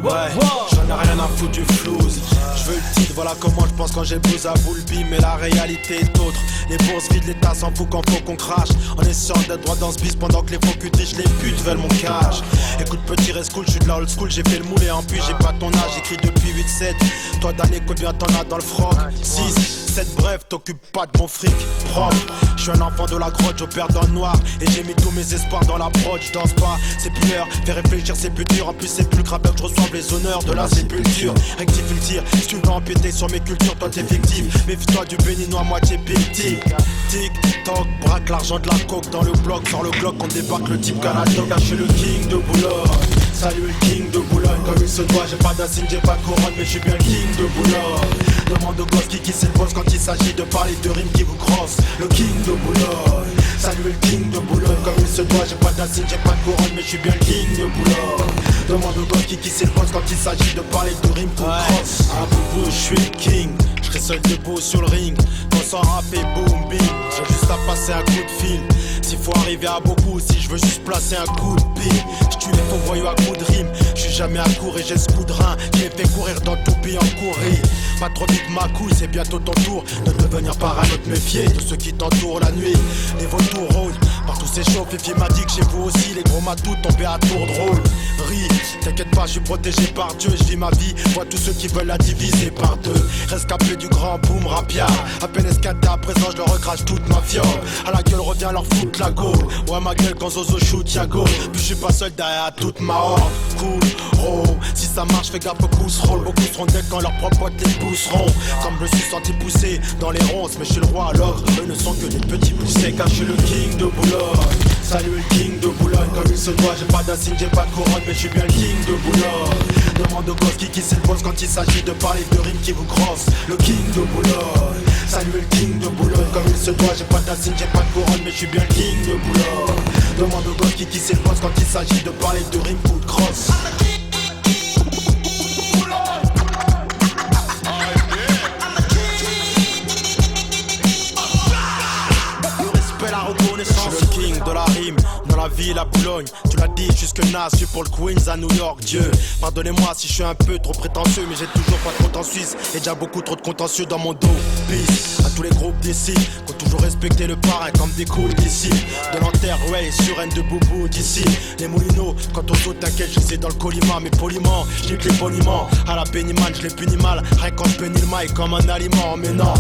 Ouais, j'en ai rien à foutre du flouze. Je veux le titre, voilà comment je pense quand j'ai le blues à Boulby. Mais la réalité est autre. Les bourses vides, l'État s'en fout quand faut qu'on crache. En essayant d'être droit dans ce bis pendant que les faux culs trichent, les putes veulent mon cash. Écoute petit reste cool, je suis de la old school. J'ai fait le moule et en plus j'ai pas ton âge. J'écris depuis 8-7. Toi d'année combien t'en as dans le froc? 6, 7 bref, t'occupes pas de mon fric propre. Je suis un enfant de la grotte, j'opère dans le noir. Et j'ai mis tous mes espoirs dans la prod. Je danse pas, c'est pire, fais réfléchir c'est plus dur. En plus c'est plus grave que je reçoive les honneurs de la sépulture. Rectifie le tir, si tu veux empiéter sur mes cultures, toi t'es fictif. Méfie-toi du béninois moitié big. Tic, toc, braque l'argent de la coke dans le bloc. Sors le bloc, on débarque le type Canada. Je suis le king de Boulogne. Salut le king de Boulogne, comme il se doit. J'ai pas d'insigne, j'ai pas de couronne, mais je suis bien le king de Boulogne. Demande au gosse qui s'impose quand il s'agit de parler de rimes qui vous crossent. Le king de Boulogne. Salut le king de Boulogne, comme il se doit. J'ai pas d'insigne, j'ai pas de couronne, mais je suis bien le king de Boulogne. Demande au gosse qui s'impose quand il s'agit de parler de rimes qui vous crossent. Ah boubou, je suis le king. Je serai seul debout sur le ring, quand ça rap et boom bing. J'ai juste à passer un coup de fil. S'il faut arriver à beaucoup, si je veux juste placer un coup de bille. J'tue les faux voyous à coups de rime. J'suis jamais à court et j'ai ce coup de rein qui les fait courir dans tout pays en courir. Pas trop vite ma couille, c'est bientôt ton tour de devenir parano, de méfier de ceux qui t'entourent la nuit. Les vautours rôdent, partout s'échauffe. Fifi m'a dit que chez vous aussi les gros matous tombés à tour de rôle. Ris, t'inquiète pas, je suis protégé par Dieu. Je vis ma vie, vois tous ceux qui veulent la diviser par deux. Rescapé du grand boom rapiard. À peine escadé à présent, je leur recrache toute ma fiole. À la gueule revient leur foutre la gaule. Ouais ma gueule quand Zozo shoot y'a go. Puis je suis pas seul derrière toute ma horde. Cool, oh, si ça marche fais gaffe au coup se roll. Beaucoup seront deck quand leurs propres potes les pousseront. Comme je me suis senti poussé dans les ronces. Mais je suis le roi alors, eux ne sont que des petits poussés. Car je suis le king de Boulogne. Salut le king de Boulogne. Comme il se doit, j'ai pas d'insigne, j'ai pas de couronne. Mais je suis bien le king de Boulogne. Demande au gosse qui s'impose quand il s'agit de parler de rimes qui vous crossent. Le king de Boulogne. Salut le king de Boulogne. Comme il se doit, j'ai pas d'insigne, j'ai pas de couronne. Mais je suis bien le king de Boulogne. Demande au gosse qui s'impose quand il s'agit de parler de rimes ou de cross. Je suis le king de la rime, dans la ville à Boulogne. Tu l'as dit, jusque Nas, je suis pour le Queens à New York. Dieu, pardonnez-moi si je suis un peu trop prétentieux, mais j'ai toujours pas de compte en Suisse et déjà beaucoup trop de contentieux dans mon dos. Peace à tous les groupes d'ici, qui ont toujours respecté le parrain comme des cools d'ici. De l'Enterway, sur N de Boubou d'ici. Les moulineaux, quand on saute, t'inquiète, je sais dans le colima, mais poliment, je les boniment. À la Bennyman, je les punis mal, rien quand je bénis le mail comme un aliment. Mais non,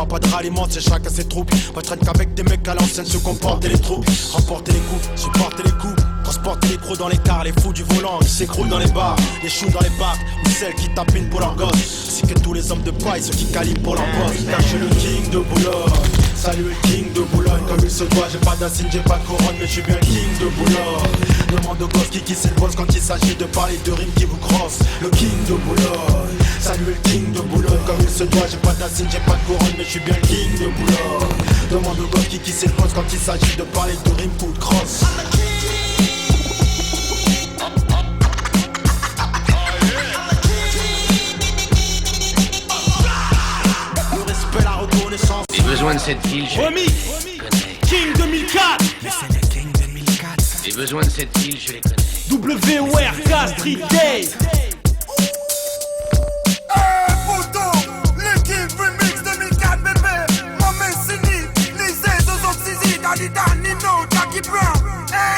pas de ralliement, c'est chacun ses troupes. Moi je traîne qu'avec des mecs à l'ancienne, se comporter les troupes, remporter les coups, supporter les coups, transporter les crocs dans les cars, les fous du volant qui s'écroulent dans les bars, les choux dans les bacs, ou celles qui tapinent pour leur gosse. C'est que tous les hommes de paille, ceux qui calibrent pour leur boss. Car je suis le king de Boulogne, salut le king de Boulogne. Comme il se doit, j'ai pas d'insigne, j'ai pas de couronne, mais je suis bien le king de Boulogne. Demande au gosse qui s'impose quand il s'agit de parler de rimes qui vous crossent. Le king de Boulogne, salut le king de Boulogne. Comme il se doit, j'ai pas d'insigne, j'ai pas de couronne, mais je suis bien le king de Boulogne. Demande au gosse qui s'impose quand il s'agit de parler de rimes ou de cross. J'ai besoin de cette ville, je Remix King 2004. Mais c'est le King 2004. J'ai besoin de cette ville, je les connais. WORK Street Day. Le King Remix 2004 bébé. Maman Sini, Lisée, Dozo Sisi, Dalida, Nino, Jackie Brown.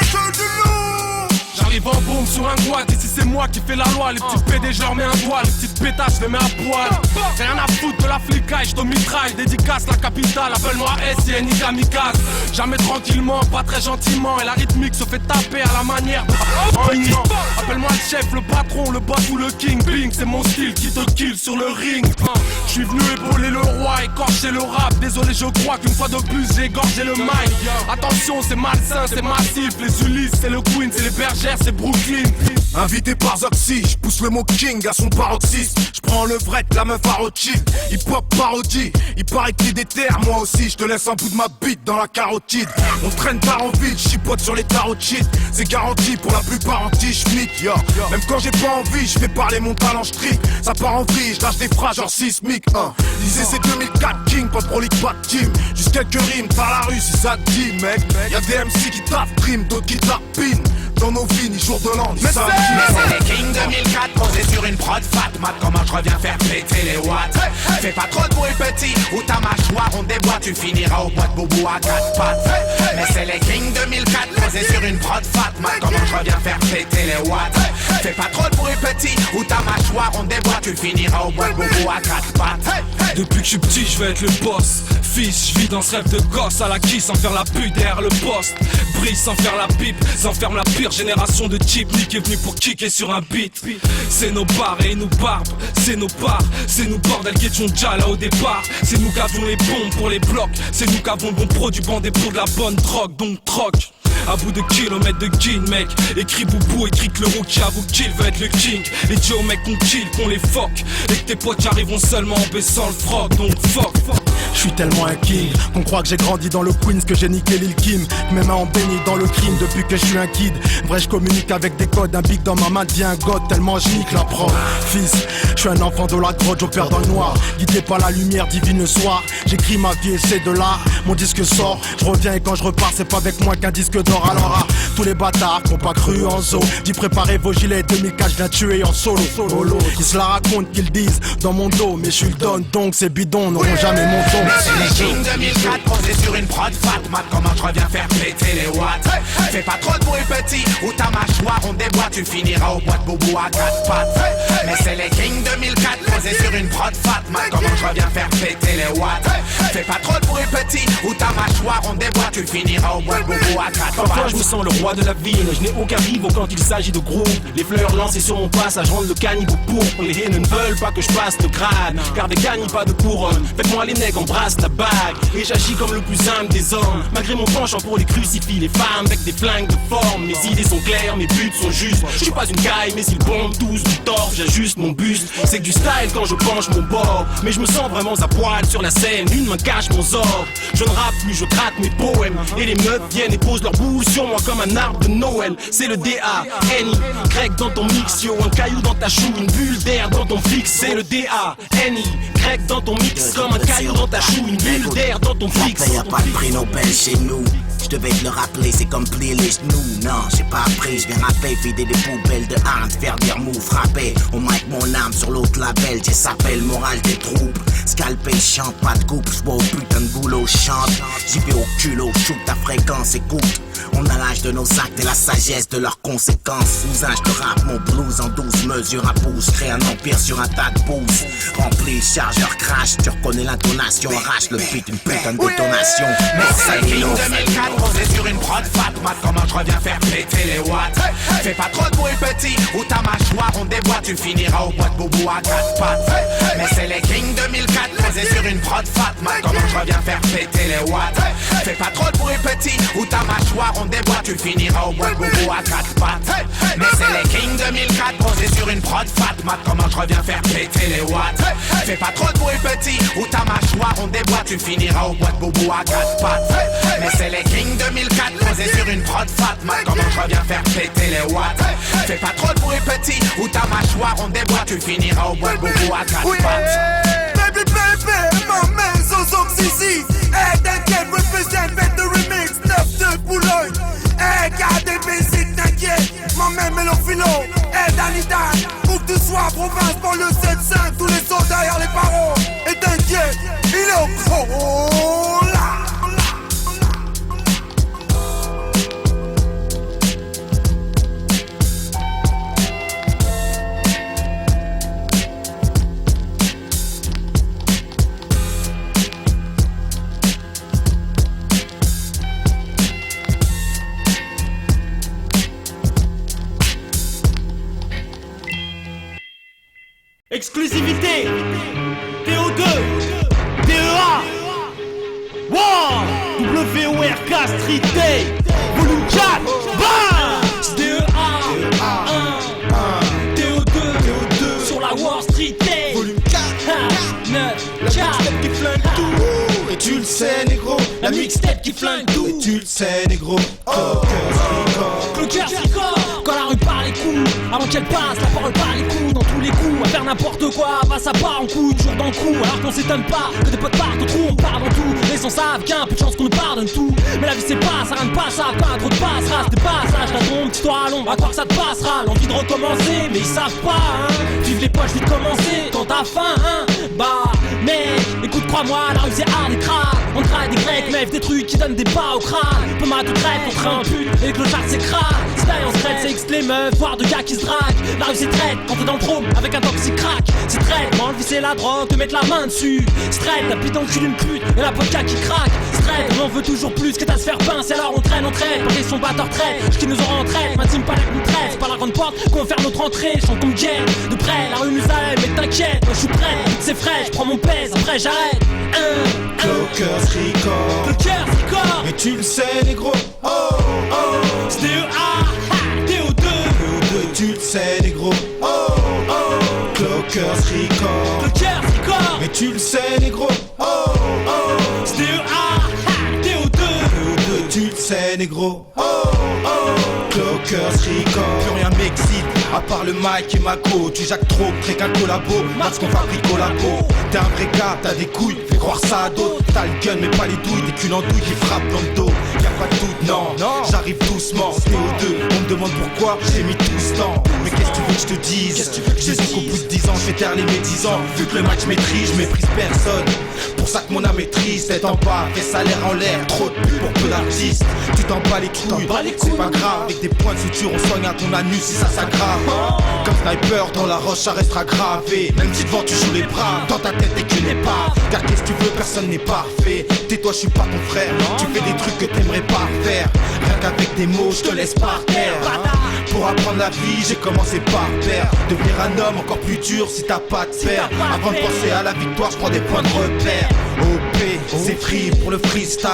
Que du lourd. J'arrive en bombe sur un guad, ici c'est moi qui fais la loi. Les petites PD je leur mets un doigt, les petites pétasses je les mets à poil. Rien à foutre de la flicaille, je te mitraille. Dédicace la capitale, appelle-moi SINI Kamikaze. Jamais tranquillement, pas très gentiment. Et la rythmique se fait taper à la manière de appelle-moi le chef, le patron, le boss ou le king. Bing, c'est mon style qui te kill sur le ring. Je suis venu épauler le roi, écorcher le rap. Désolé, je crois qu'une fois de plus j'ai égorgé le mic. Attention, c'est malsain, c'est massif. Les Ulysses, c'est le Queen, c'est les bergères, c'est Brooklyn. Invité par Zoxy, je pousse le mot king à son paroxysme. Je prends le vrai de la meuf à Rothschild. Hip-hop parodie, il paraît qu'il déterre. Moi aussi, je te laisse un bout de ma bite dans la carotide. On traîne par en vide, chipote sur les tarots de shit. C'est garanti pour la plupart anti-schmick, yo. Même quand j'ai pas envie, je fais parler mon talent strict. Ça part en vrille, je lâche des phrases genre sismique, hein. Disais c'est 2004 king, pas de prolique, pas de team. Juste quelques rimes par la rue si ça te dit, mec. Y'a des MC qui tapent prime, d'autres qui tapinent. Dans nos vies, ni jour de l'an, ni samedi. Mais c'est les King 2004 posés sur une prod fat. Mat, comment je reviens faire péter les watts. Fais pas trop de bruit petit, ou ta mâchoire on déboîte. Tu finiras au bois de boubou à 4 pattes. Mais c'est les King 2004 posés sur une prod fat. Mat, comment je reviens faire péter les watts. Fais pas trop de bruit petit, ou ta mâchoire on déboîte. Tu finiras au bois de boubou à 4 pattes. Depuis que je suis petit, je veux être le boss. Fils, je vis dans ce rêve de gosse. À la qui sans faire la pute derrière le poste. Brise sans faire la pipe, s'enferme la pire génération de types. Nick est venu pour kicker sur un beat. C'est nos bars et nos barbes, c'est nos parts. C'est nous bordel qui étions déjà là au départ. C'est nous qui avons les bombes pour les blocs. C'est nous qui avons le bon produit bandé pour de la bonne drogue. Donc troc. À bout de kilomètres de king, mec. Écrit Boubou, écrit que le rookie avoue qu'il veut être le king. Et dis aux mecs qu'on kill, qu'on les fuck. Et que tes potes y arriveront seulement en baissant le froc. Donc fuck. Je suis tellement un king qu'on croit que j'ai grandi dans le Queens, que j'ai niqué Lil Kim. Mes mains ont baigné dans le crime depuis que je suis un kid. Vrai, je communique avec des codes, un big dans ma main devient un god tellement je nique la prod. Fils, je suis un enfant de la grotte, j'opère dans le noir, guidé par la lumière divine le soir. J'écris ma vie et c'est de là, mon disque sort. Je reviens et quand je repars, c'est pas avec moi qu'un disque d'or. Alors à tous les bâtards qui ont pas cru en zoo, dis préparez vos gilets, 2004 je viens tuer en solo. Ils se la racontent qu'ils disent dans mon dos, mais je suis le don, donc ces bidons n'auront jamais mon don. C'est les Kings 2004 posé sur une prod fat. Mat, comment je reviens faire péter les watts. Fais pas trop de bruit petit, ou ta mâchoire on déboîte. Tu finiras au bois de boubou à 4 pattes. Mais c'est les Kings 2004 posé sur une prod fat. Mat, comment je reviens faire péter les watts. Fais pas trop de bruit petit, ou ta mâchoire on déboîte. Tu finiras au bois de boubou à 4 pattes. Parfois je me sens le roi de la ville, je n'ai aucun rival quand il s'agit de groupe. Les fleurs lancées sur mon passage rendent le caniveau pourpre. Les haines ne veulent pas que je passe le grade, car des gagnent pas de couronne. Faites-moi les nègres embrassent la bague, et j'agis comme le plus humble des hommes. Malgré mon penchant pour les crucifix, les femmes avec des flingues de forme. Mes idées sont claires, mes buts sont justes. Je suis pas une caille, mais ils bombent tous du torse. J'ajuste mon buste, c'est que du style quand je penche mon bord. Mais je me sens vraiment à poil sur la scène, une main cache mon sort. Je ne rappe plus, je gratte mes poèmes. Et les meufs viennent et posent leur boule sur moi comme un arbre de Noël. C'est le D-A-N-I, grec dans ton mix, yo. Un caillou dans ta chou, une bulle d'air dans ton fixe. C'est le D-A-N-I, grec dans ton mix, comme un caillou dans ta chou, une bulle d'air dans ton fixe. Y'a pas de prix Nobel chez nous. Je devais te le rappeler, c'est comme plier les genoux. Non, j'ai pas appris, je viens rapper, vider des poubelles de hardes, faire des remous, frapper. Au mic mon âme sur l'autre label, j'ai s'appelle moral des troupes. Scalpé, chante, pas de coupe, j'vois au putain de boulot, chante. J'y vais au culot, shoot ta fréquence, écoute. On a l'âge de nos actes et la sagesse de leurs conséquences. Cousin, je te rappe mon blues en 12 mesures à pouce. Crée un empire sur un tas de pouces. Rempli, chargeur, crash, tu reconnais l'intonation. Arrache le beat, une putain de détonation. Mais c'est King 2004 posé sur une prod fat. Mat, comment je reviens faire péter les watts. Fais pas trop de bruit petit, ou ta mâchoire on déboîte. Tu finiras au bois de boubou à 4 pattes. Mais c'est les King 2004 posé sur une prod fat. Mat, comment je reviens faire péter les watts. Fais pas trop de bruit petit, ou ta mâchoire on déboîte. Tu finiras au bois de boubou à 4 pattes. Mais c'est les King 2004 posé sur une prod fat. Mat, comment je reviens faire péter les watts. Fais pas trop de bruit petit, ou ta mâchoire on déboîte. Tu finiras au bois de boubou à 4 pattes. Mais c'est les King 2004 posé sur une prod fat. Mat, comment je reviens faire péter les watts. Fais pas trop de bruit petit, ou ta mâchoire on déboîte. Tu finiras au bois de boubou à 4 pattes. Baby, baby, my man, Zozo Zizi. Hey, t'inquiète, represent, fait the remix, 9 de Boulogne. Hey, KDB, c'est t'inquiète, my man, Mélophilo. Hey, Danita, où que tu sois, province, pour le 7-5, tous les sauts derrière les paroles. Et t'inquiète, il est au gros là. Exclusivité TO2 DEA Wow WORK Street Day Volume 4 BAM DEA TO2 sur la Wall Street Day Volume 4 9 4 qui flingue tout. Et tu le sais négro, la mixtape qui flingue tout. Et tu le sais négro, Clockers record, quand la rue part les coups. Avant qu'elle passe, la parole part les coups. Dans tous les coups, à faire n'importe quoi, bah ça part en couille, toujours dans le coup. Alors qu'on s'étonne pas, que des potes partent au trou, on part dans tout. Les gens savent qu'il y a un peu de chance qu'on nous pardonne tout. Mais la vie c'est pas, ça rien de pas, ça pas trop de passeras. Des passages, t'as ton petit histoire à l'ombre, à croire que ça te passera. L'envie de recommencer, mais ils savent pas, hein. Vive les poches, vite commencer, quand t'as faim, hein. Bah, mec, écoute, crois-moi, la rue c'est hard et crade. On traite des grecs, meufs, des trucs qui donnent des bas au crâne. Peu mal tout traite, on traite un pull, et que le char s'écrase. Style en straight, c'est X les meufs, voire de gars qui se draguent. La rue c'est traite, quand t'es dans le trône, avec un toxic crack. C'est traite, m'enlever c'est la drogue, te mettre la main dessus. Straight, la bite dans le cul d'une pute, et la vodka qui craque. Straight, on en veut toujours plus, que t'as se faire pincer, alors on traîne, pas question batteur traite, qui nous aura en traite. Ma team pas là que nous traite, c'est pas la grande porte qu'on va faire notre entrée. Chantons guerre, de près, la rue nous aime, mais t'inquiète, moi je suis prêt, c'est frais, je prends mon pèse, après j'arrête. Clockers record, Clockers record, et tu le sais négro, oh oh. C'est DEA, TO2, tu le sais négro, oh oh. Clockers record, Clockers record, et tu le sais négro, oh oh. négro. Clockers, record, plus rien m'excite, à part le mic et ma go. Tu jacques trop, crée qu'un collabo, parce qu'on fabrique au labo. T'es un vrai gars, t'as des couilles, fais croire ça à d'autres. T'as le gun mais pas les douilles, des culs en douille qui frappent dans le dos. Y'a pas de doute, non, j'arrive doucement. CO2, on me demande pourquoi j'ai mis tout ce temps. Mais qu'est-ce que tu veux que je te dise? Je sais qu'au bout de 10 ans, je vais taire les médisants. Vu que le match maîtrise, je méprise personne. Pour ça que mon âme est triste, tête en bas, fait salaire en l'air. Trop de pub pour peu d'artistes. Tu t'en bats les couilles, c'est pas grave. Avec des points de suture, on soigne à ton anus si ça s'aggrave. Comme sniper dans la roche, ça restera gravé. Même si devant tu joues les bras, dans ta tête et que tu n'es pas. Car qu'est-ce que tu veux, personne n'est parfait. Tais-toi, je suis pas ton frère. Tu fais des trucs que t'aimerais pas faire. Rien qu'avec des mots, je te laisse par terre. Pour apprendre la vie, j'ai commencé par terre. Devenir un homme encore plus dur si t'as pas de père. Avant de penser à la victoire, je prends des points de repère. OP, c'est free pour le freestyle.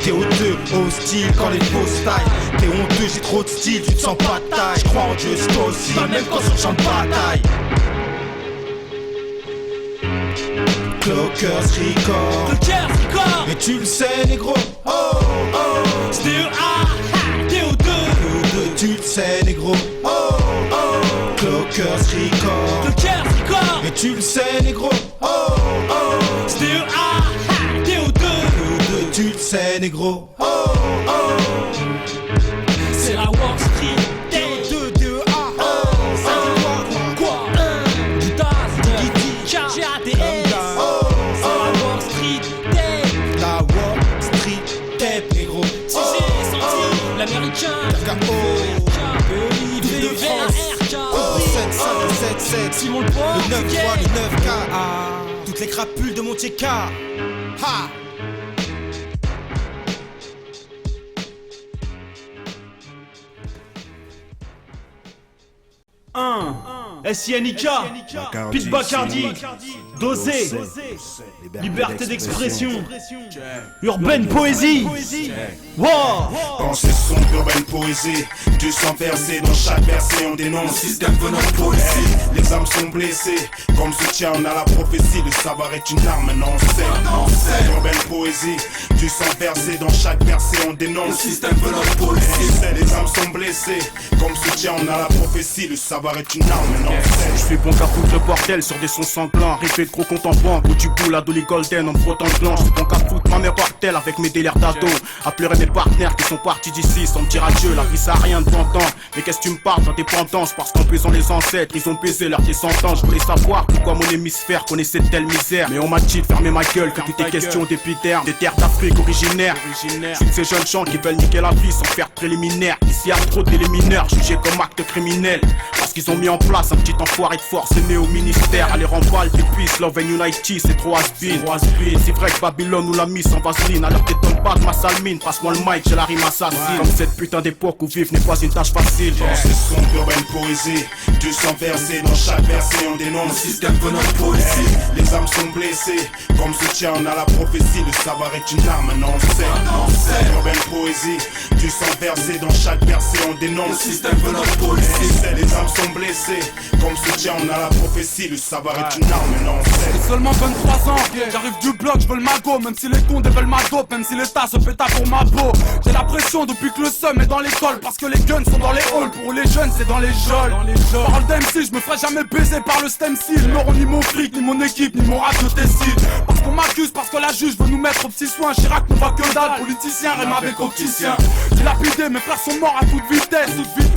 T'es hauteur, hostile quand les faux style. T'es honteux, j'ai trop de style, tu te sens pas de taille. J'crois en Dieu, c'est toi aussi, même quand sur le champ de bataille. Clockers record. Mais tu le sais, négro. Still A, TO2. Tu le sais, négro. Clockers record. Mais tu le sais, négro. Still A, TO2. Tu le sais, négro. C'est la Wall Street. L'américain, Simon le 9-3, le 9K. Toutes les crapules de mon TK. Ha! SINIKA, Pete Bacardi, Dosé, liberté d'expression, urbaine poésie. Wow. Pensée sombre, urbaine poésie. Du sang versé dans chaque verset, on dénonce le système de notre poésie. Les âmes sont blessées, comme soutien on a la prophétie. Le savoir est une arme, non c'est urbaine poésie. Du sang versé dans chaque verset, on dénonce le système de notre poésie. Les âmes sont blessées, comme soutien on a la prophétie. Le savoir est une arme, non c'est. Je suis bon qu'à foutre le bordel sur des sons sanglants. Riffé de gros compte en banque, où tu boules à Dolly Golden en me frottant le blanc. Je suis bon qu'à foutre ma mère par tel avec mes délires d'ado. À pleurer mes partenaires qui sont partis d'ici sans me dire adieu. La vie ça a rien de tentant. Mais qu'est-ce que tu me parles d'indépendance? Parce qu'en baisant les ancêtres, ils ont baisé leurs descendants. Je voulais savoir pourquoi mon hémisphère connaissait telle misère. Mais on m'a dit de fermer ma gueule, que tout est question d'épiderme. Des terres d'Afrique originaires. Je suis de ces jeunes gens qui veulent niquer la vie sans faire préliminaire. Ici y'a trop de mineurs jugés comme acte criminel. Parce qu'ils ont mis en place un petit enfoiré de force aimé au ministère. Allez remballe tes puces, Love and Unity, c'est trop has-been. C'est vrai que Babylone nous l'a mis sans vaseline. Alors t'étonnes pas de ma sale mine, passe-moi le mic, j'ai la rime assassine. Comme cette putain d'époque où vivre n'est pas une tâche facile. Pensée sombre, urbaine poésie. Du sang versé dans chaque verset, on dénonce le système de notre poésie. Les âmes sont blessées, comme soutien on a la prophétie. Le savoir est une arme, non c'est urbaine poésie. Du sang versé dans chaque verset, on dénonce le système de notre poésie. Les âmes sont blessées, comme soutien on a la prophétie. Le savoir est une arme, non c'est. J'ai seulement 23 ans, j'arrive du bloc, je veux le magot. Même si les cons veulent ma dope, même si l'état se péta pour ma peau. J'ai la pression depuis que le seum est dans l'école. Parce que les guns sont dans les halls, pour les jeunes c'est dans les geôles. Parole d'MC, je me ferai jamais baiser par le stem style. N'auront ni mon fric, ni mon équipe, ni mon rap de décide. Parce qu'on m'accuse, parce que la juge veut nous mettre aux petits soins. Chirac ne voit que dalle, politicien, rime avec opticien. J'ai lapidé, mes frères sont morts à toute vitesse.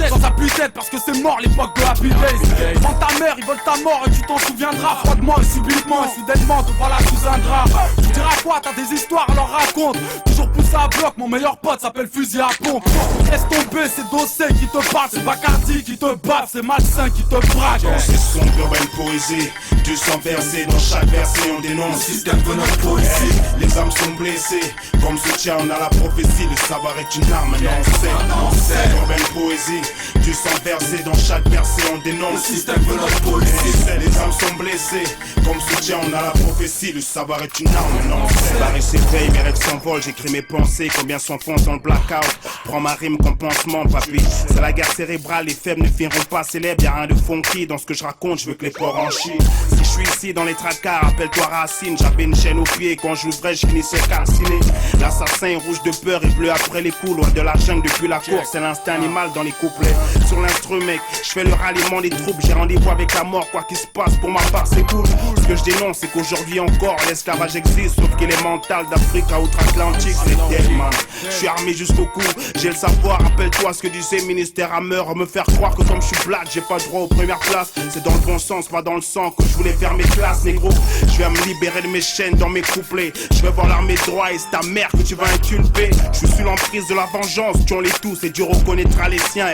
Sans appuie-tête, parce que c'est mort l'époque de Happy Days. Prends ta mère, ils veulent ta mort et tu t'en souviendras. Froidement et subitement et soudainement, te voilà sous un drap. Tu diras quoi, t'as des histoires, alors raconte. Toujours poussé à bloc, mon meilleur pote s'appelle fusil à pompe. Laisse tomber, c'est Dossé qui te parle, c'est Bacardi qui te bat, c'est Malsain qui te braque. Pensée sombre, urbaine poésie. Du sang versé dans chaque verset, on dénonce le système de notre poésie. Les âmes sont blessées, comme soutien on a la prophétie. Le savoir est une arme, non c'est urbaine poésie. Du sang versé dans chaque verset, on dénonce le système de notre poésie. Les âmes sont blessées, comme soutien on a la prophétie. Le savoir est une arme, non c'est. La s'éveille, mes rêves s'envolent, j'écris mes pensées, combien s'enfoncent dans le blackout. Prends ma rime comme pansement, papy. C'est la guerre cérébrale, les faibles ne finiront pas célèbres. Y'a rien de funky dans ce que je raconte, je veux que les porcs en chient. Si je suis ici dans les tracas, rappelle-toi Racine. J'avais une chaîne au pied, quand j'ouvrais, je finissais calciné. L'assassin est rouge de peur et bleu après les coups. Loin de la jungle depuis la course, c'est l'instinct animal dans les couplets. Sur l'instru, mec, je fais le ralliement des troupes. J'ai rendez-vous avec la mort, quoi qu'il se passe, pour ma part, c'est cool. Ce que je dénonce, c'est qu'aujourd'hui encore, l'esclavage existe, sauf qu'il est mental d'Afrique à outre-Atlantique, c'est dead, man. Je suis armé jusqu'au cou, j'ai le savoir, rappelle-toi ce que disait ministère Hammer. Me faire croire que comme je suis black, j'ai pas droit aux premières places. C'est dans le bon sens, pas dans le sang, que je voulais faire mes classes, négro. Je vais me libérer de mes chaînes dans mes couplets. Je vais voir l'armée droit et c'est ta mère que tu vas inculper. Je suis sous l'emprise de la vengeance, tu en les tous et Dieu reconnaîtra les siens.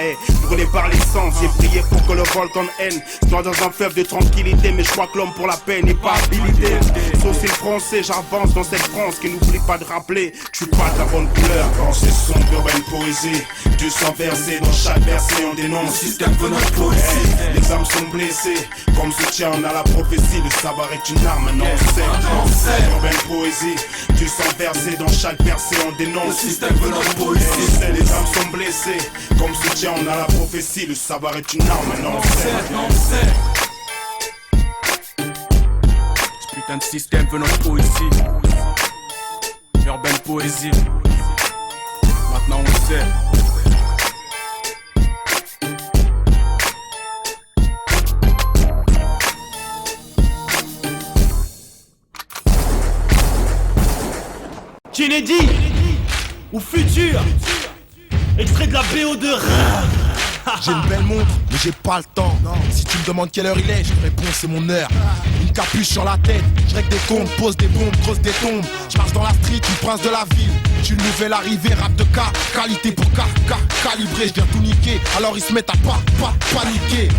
Brûlé par l'essence, j'ai prié pour que le volcan haine soit dans un fleuve de tranquillité. Mais je crois que l'homme pour la paix n'est pas habilité. Saucé le français, j'avance dans cette France qui n'oublie pas de rappeler que je suis pas de la bonne couleur. Pensée sombre, une poésie, du sang versé dans chaque verset on dénonce. Le système veut notre poésie. Les âmes sont blessées, comme soutien on a la prophétie. Le savoir est une arme, non c'est urbaine poésie, du sang versé dans chaque verset on dénonce. Le système veut notre poésie. Les âmes sont blessées, comme soutien on a la prophétie. Le savoir est une arme, non c'est Putain de système veut notre poésie. Urbaine poésie. Maintenant on sait. Kennedy ou Futur, extrait de la BO de J'ai une belle montre, mais j'ai pas le temps. Si tu me demandes quelle heure il est, je te réponds c'est mon heure. Une capuche sur la tête, je règle des comptes, pose des bombes, creuse des tombes. Je marche dans la street, une prince de la ville. J'suis une nouvelle arrivée, rap de cas, qualité pour calibrer. Je viens tout niquer, alors ils se mettent à paniquer.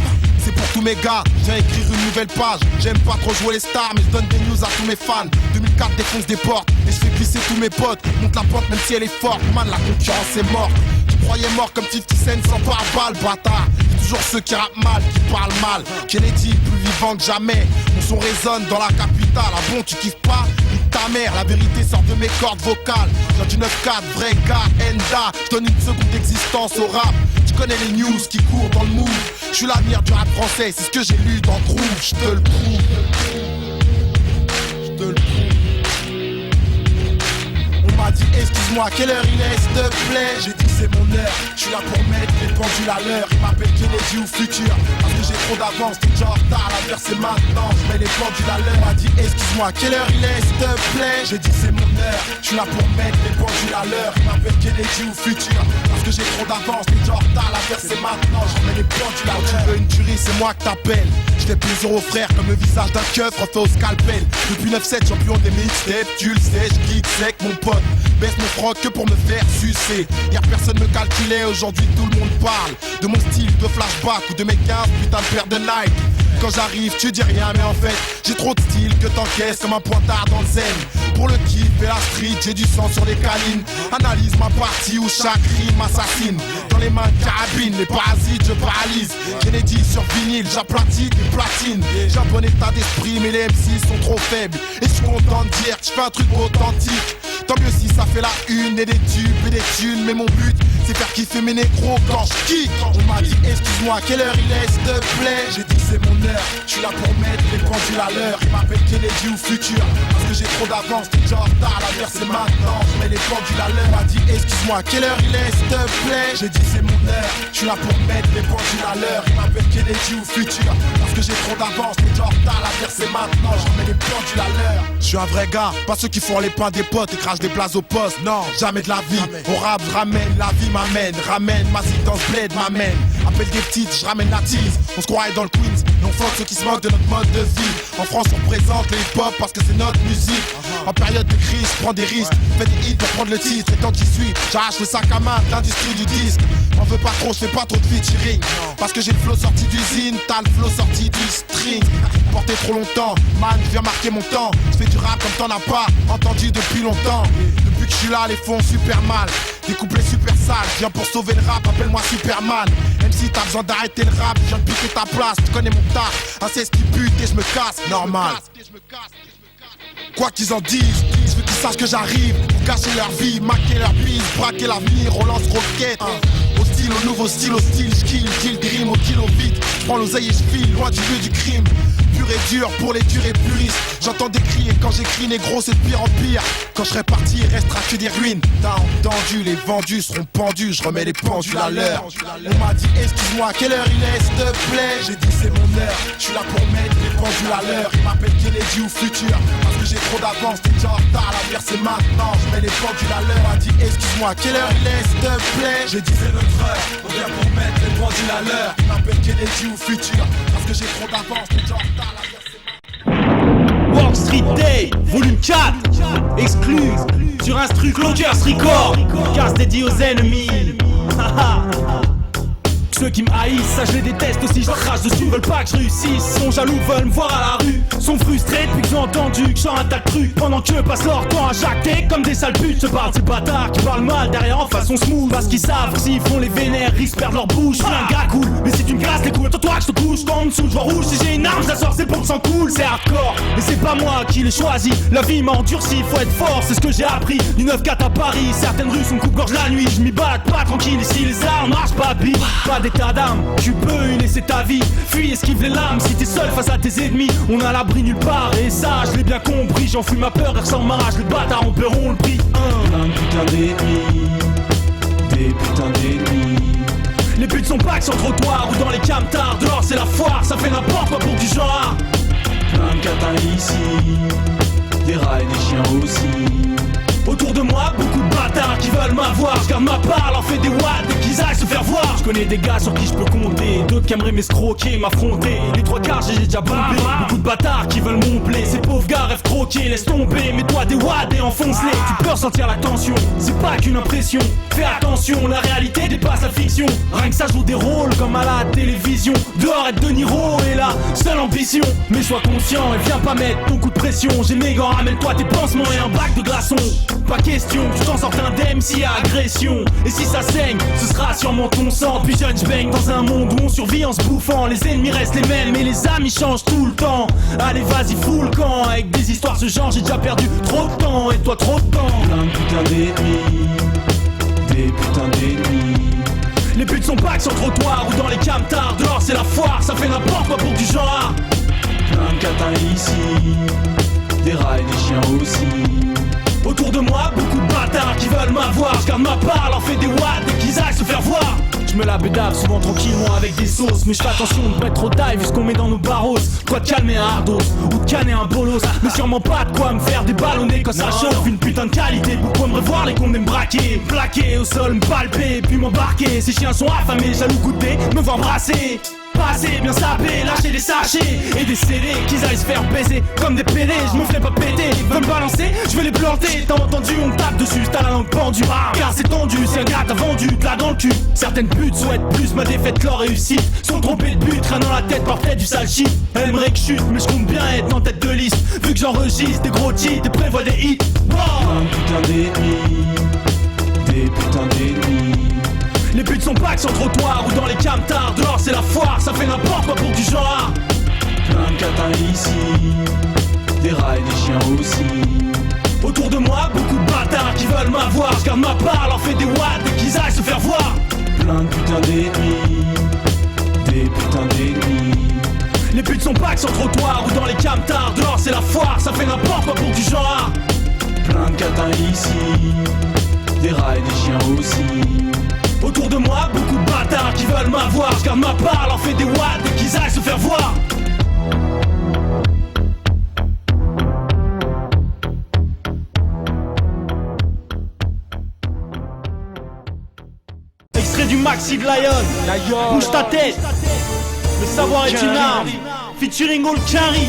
C'est pour tous mes gars, je viens écrire une nouvelle page. J'aime pas trop jouer les stars, mais je donne des news à tous mes fans. 2004 défonce des portes, et je fais glisser tous mes potes. Monte la porte même si elle est forte, man la concurrence est morte. Tu croyais mort comme 50 Cent sans pare-balles, bâtard. Y'a toujours ceux qui rappent mal, qui parlent mal. Kennedy, plus vivant que jamais. Mon son résonne dans la capitale. Ah bon, tu kiffes pas? Nique ta mère, la vérité sort de mes cordes vocales. J'ai du 9-4, vrai gars, Enda. J'donne une seconde d'existence au rap. Tu connais les news qui courent dans le move. J'suis l'avenir du rap français, c'est ce que j'ai lu dans Groove. J'te le prouve. J'te le prouve. On m'a dit excuse-moi, quelle heure il est s'il te plaît? J'ai dit c'est mon heure, je suis là pour mettre les pendules à l'heure. Il m'appelle Kennedy ou Futur, parce que j'ai trop d'avance, t'es déjà en retard, la l'heure c'est maintenant. Je mets les pendules à l'heure, on m'a dit excuse-moi, quelle heure il est s'il te plaît? J'ai dit c'est mon heure, je suis là pour mettre les pendules à l'heure. Il m'appelle Kennedy ou Futur, parce que j'ai trop d'avance, t'es déjà en retard, la l'heure c'est maintenant. Je mets les pendules à l'heure. Tu veux une tuerie, c'est moi que t'appelles. Je fais plaisir aux frères comme le visage d'un keuf refait au scalpel. Depuis 9-7, champion des mixtapes, tu le sais, j'geek sec mon pote. Baisse mon froc que pour me faire sucer. Hier personne me calculait, aujourd'hui tout le monde parle de mon style de flashback ou de mes 15 putain de paire de Nike. Quand j'arrive tu dis rien mais en fait j'ai trop de style que t'encaisses comme un pointard dans le zen. Pour le kiff et la street j'ai du sang sur les câlines. Analyse ma partie où chaque rime assassine. Dans les mains de carabine, les parasites je paralyse. Kennedy sur vinyle, j'aplatis des platines. J'ai un bon état d'esprit mais les MC sont trop faibles. Et je suis content de dire que je fais un truc authentique. Tant mieux si ça fait la une et des tubes et des thunes. Mais mon but c'est faire kiffer mes négros quand je kick. On m'a dit excuse-moi quelle heure il est s'il te plaît? J'ai dit c'est mon heure, je suis là pour mettre les pendules à l'heure. Il m'appelle Kennedy ou Futur, parce que j'ai trop d'avance, t'es déjà en retard, la l'heure c'est maintenant. Je mets les pendules à l'heure, on m'a dit excuse-moi quelle heure il est s'il te plaît? J'ai dit c'est mon heure, je suis là pour mettre les pendules à l'heure. Il m'appelle Kennedy ou Futur, parce que j'ai trop d'avance, t'es déjà en retard, la l'heure c'est maintenant. Je mets les pendules à l'heure. Je suis un vrai gars, pas ceux qui font les pains des potes et crachent des places au poste. Non, jamais de la vie. Au rap, je ramène, la vie m'amène. Ramène, ma zig dans ce bled m'amène. Appelle des petites, je ramène la tease. On se croirait dans le Queens, et on fuck ceux qui se moquent de notre mode de vie. En France, on représente le hip-hop parce que c'est notre musique. En période de crise, je prends des risques. Fais des hits pour prendre le titre. Et tant que j'y suis, j'arrache le sac à main de l'industrie du disque. On veut pas trop, je fais pas trop de featuring. Parce que j'ai le flow sorti d'usine, t'as le flow sorti du string. Porté trop longtemps, man, je viens marquer mon temps. Je fais du rap comme t'en as pas entendu depuis longtemps. Depuis que je suis là, les fonds super mal. Des couplets super sales, viens pour sauver le rap, appelle-moi Superman. Même si t'as besoin d'arrêter le rap, je viens de piquer ta place. Tu connais mon taf, un c'est ce qui bute et je me casse, normal. quoi qu'ils en disent. Je veux qu'ils sachent que j'arrive pour gâcher leur vie, maquer leur bise, braquer l'avenir, on lance roquette. Hostile au nouveau style, hostile, kill dream au kilo vite. J'prends l'oseille et j'file loin du lieu du crime. Pur et dur pour les durs et puristes. J'entends des cris et quand j'écris négro c'est de pire en pire. Quand je serai parti il restera que des ruines. T'as entendu, les vendus seront pendus. Je remets les pendules à l'heure. On m'a dit excuse-moi quelle heure il est s'il te plaît. J'ai dit c'est mon heure, je suis là pour mettre les pendules à l'heure. Ils m'appellent Kennedy ou futur parce que j'ai trop d'avance, t'es déjà en retard, la bière c'est maintenant. Je mets les pendules à l'heure. On m'a dit excuse-moi quelle heure il est s'il te plaît. J'ai dit c'est notre heure, on vient pour mettre les pendules à l'heure. Ils m'appellent Kennedy ou futur parce que j'ai trop d'avance, t'es déjà en retard. Walk Street Day, volume 4, exclu sur Instru Clodgers Record, casse dédié aux ennemis. Ceux qui me haïssent, ça je les déteste aussi, je leur crache dessus, veulent pas que je réussisse. Sont jaloux, veulent me voir à la rue, sont frustrés depuis qu'ils ont entendu que je sors un tas de trucs. Pendant qu'eux passent leur temps à jacter comme des sales putes. Je parle de ces bâtards qui parlent mal derrière en façon smooth. Parce qu'ils savent que s'ils font les vénères, risquent de perdre leur bouche. Je suis un gars cool, mais si tu me casses les couilles, attends-toi que je te couche. Toi en dessous, je vois rouge, si j'ai une arme, ça sort, c'est pour que ça coule. C'est hardcore, mais c'est pas moi qui l'ai choisi. La vie m'a endurci, faut être fort, c'est ce que j'ai appris. Du 9-4 à Paris, certaines rues sont coupe-gorge la nuit. Je m'y balade pas tranquille, ici les armes marchent pas pis. Pas d'état d'âme, tu peux y laisser ta vie. Fuis, esquive les lames, si t'es seul face à tes ennemis. On a l'abri nulle part, et ça je l'ai bien compris. J'en fuis ma peur, et sans marge, les bâtards en paieront le prix. Plein de putains d'ennemis, des putains d'ennemis. Les buts sont pas que sur le trottoir ou dans les camtars. Dehors c'est la foire, ça fait n'importe quoi pour du genre. Plein de catins ici, des rats et des chiens aussi. Autour de moi, beaucoup de bâtards qui veulent m'avoir. Je garde ma part, leur fais des watts et qu'ils aillent se faire voir. Je connais des gars sur qui je peux compter, d'autres qui aimeraient m'escroquer, m'affronter. Les trois quarts j'ai déjà bombé. Beaucoup de bâtards qui veulent mon blé. Ces pauvres gars rêvent croquer, laisse tomber. Mets-toi des watts et enfonce-les. Tu peux ressentir la tension, c'est pas qu'une impression. Fais attention, la réalité dépasse la fiction. Rien que ça joue des rôles comme à la télévision. Dehors être De Niro et la seule ambition. Mais sois conscient et viens pas mettre ton coup de pression. J'ai mes gants, ramène-toi tes pansements et un bac de glaçons. Pas question que tu t'en sortes indemne s'il y a agression. Et si ça saigne, ce sera sûrement ton sang. Puis jeune, je baigne dans un monde où on survit en se bouffant. Les ennemis restent les mêmes et les amis changent tout le temps. Allez vas-y fous le camp. Avec des histoires ce genre j'ai déjà perdu trop de temps. Et toi trop de temps. Plein de putains d'ennemis, des putains d'ennemis. Les buts sont pas que sur le trottoir ou dans les camtars. Dehors c'est la foire, ça fait n'importe quoi pour du genre. Plein de catins ici, des rats et des chiens aussi. Autour de moi, beaucoup de bâtards qui veulent m'avoir. Je garde ma part, leur fais des watts et qu'ils aillent se faire voir. Je me la bédave souvent tranquillement avec des sauces. Mais je fais attention de pas être trop taille vu ce qu'on met dans nos barros. Toi de calmer un hardos ou de canner un bolos. Mais sûrement pas de quoi me faire déballonner quand ça chauffe. Une putain de qualité, pourquoi me revoir les cons me braquer. Me plaquer au sol, me palper, puis m'embarquer. Ces chiens sont affamés, jaloux goûter, me voir brasser. Passer, bien saper, lâcher des sachets et des scellés, qu'ils aillent se faire baiser comme des pédés. Je me ferai pas péter, ils veulent me balancer, je vais les planter. T'as entendu, on tape dessus, t'as la langue pendue. Car c'est tendu, c'est un gars t'as vendu, t'as dans le cul. Certaines putes souhaitent plus ma défaite que leur réussite. Sont trompées de but, rien dans la tête, portrait du sale shit. Elles aimeraient que je chute, mais je compte bien être en tête de liste. Vu que j'enregistre des gros titres et prévois des hits. Un putain d'ennemis, des putains d'ennemis. Les buts sont pas que sur le trottoir ou dans les camtars. Dehors c'est la foire, ça fait n'importe quoi pour du genre. Plein de catins ici, des rats et des chiens aussi. Autour de moi, beaucoup de bâtards qui veulent m'avoir. Je garde ma part, leur fais des watts et qu'ils aillent se faire voir. Plein de putains d'ennemis, des putains d'ennemis. Les buts sont pas que sur le trottoir ou dans les camtars. Dehors c'est la foire, ça fait n'importe quoi pour du genre. Plein de catins ici, des rats et des chiens aussi. Autour de moi, beaucoup de bâtards qui veulent m'avoir. Je garde ma part, leur fais des watts et qu'ils aillent se faire voir. Extrait du Maxi de Lion. Bouge ta tête. Le savoir est une arme. Featuring All Carry.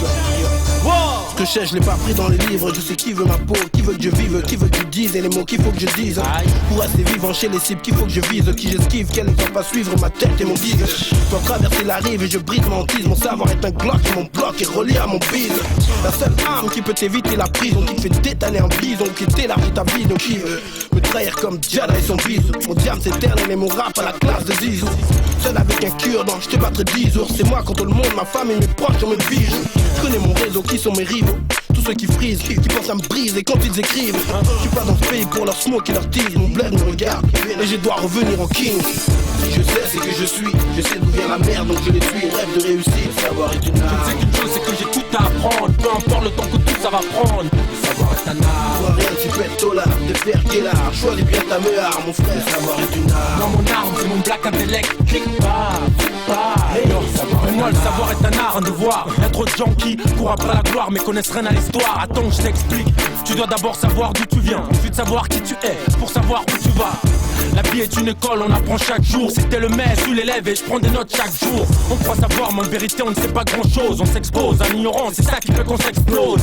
Wow. Ce que je sais, je l'ai pas pris dans les livres. Je sais qui veut ma peau, qui veut que je vive, qui veut que je dise. Et les mots qu'il faut que je dise. Pour rester vivant chez les cibles qu'il faut que je vise. Qui j'esquive, qu'elle ne doit pas suivre ma tête et mon guide. Je dois traverser la rive et je brise ma hantise. Mon savoir est un Glock et mon bloc est relié à mon bise. La seule arme qui peut éviter la prison, qui fait détaler un bison, qui t'élargit ta vie. Donc qui veut me trahir comme Jada et son bise. Mon diable s'éternel et mon rap à la classe de Zizou. Seul avec un cure-dent, je te battrai 10 jours. C'est moi contre le monde, ma femme et mes proches on me bige. Je connais mon réseau, qui sont mes rivaux. Tous ceux qui frisent, qui pensent à me briser quand ils écrivent. Je suis pas dans ce pays pour leur smoke et leur tease. Mon bled me regarde et je dois revenir en king. Si je sais c'est que je suis, je sais d'où vient la merde donc je les suis. Rêve de réussir, savoir est une arme. Je sais qu'une chose c'est que j'ai tout à apprendre. Peu importe le temps que tout ça va prendre. Savoir est un art. Toi rien tu pètes tôt là, de faire quel art. Choisis bien ta meilleure mon frère, savoir est une arme. Moi mon arme c'est mon black intellect. Clique pas, hey, pour moi le savoir est un art, un devoir. Y'a trop de gens qui courent après la gloire mais connaissent rien à l'histoire. Attends je t'explique. Tu dois d'abord savoir d'où tu viens, ensuite savoir qui tu es, pour savoir où tu vas. La vie est une école, on apprend chaque jour. C'était le maître sous l'élève et je prends des notes chaque jour. On croit savoir mais en vérité on ne sait pas grand chose. On s'expose à l'ignorance, c'est ça qui fait qu'on s'explose.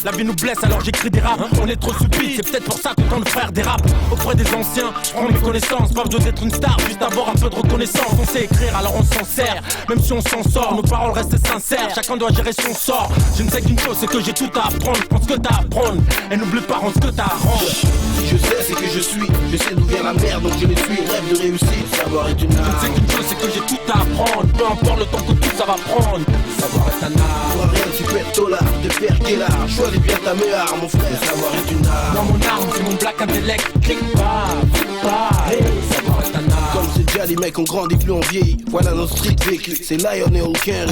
La vie nous blesse alors j'écris des raps. On est trop stupide, c'est peut-être pour ça que tant de frères dérapent. Auprès des anciens, je prends mes connaissances. Pas besoin d'être une star, juste avoir un peu de reconnaissance. On sait écrire alors on s'en sert, même si on s'en sort. Nos paroles restent sincères, chacun doit gérer son sort. Je ne sais qu'une chose, c'est que j'ai tout à apprendre. Prends ce que t'as à apprendre et n'oublie pas rendre ce que t'as à rendre. Si je sais c'est que je suis, je sais d'où vient la merde donc je les suis. Rêve de réussir, savoir est une arme. Je sais qu'une chose c'est que j'ai tout à apprendre. Peu importe le temps que tout ça va prendre. Savoir est un art. Toi rien tu pètes tôt là, de faire quel art. Choisis bien ta meilleure mon frère, savoir est une arme. Moi mon arme c'est mon black intellect. Clique pas, hey, savoir est un art. Comme c'est déjà les mecs on grandit plus on vieillit. Voilà notre street vécu, c'est Lion et Hawking.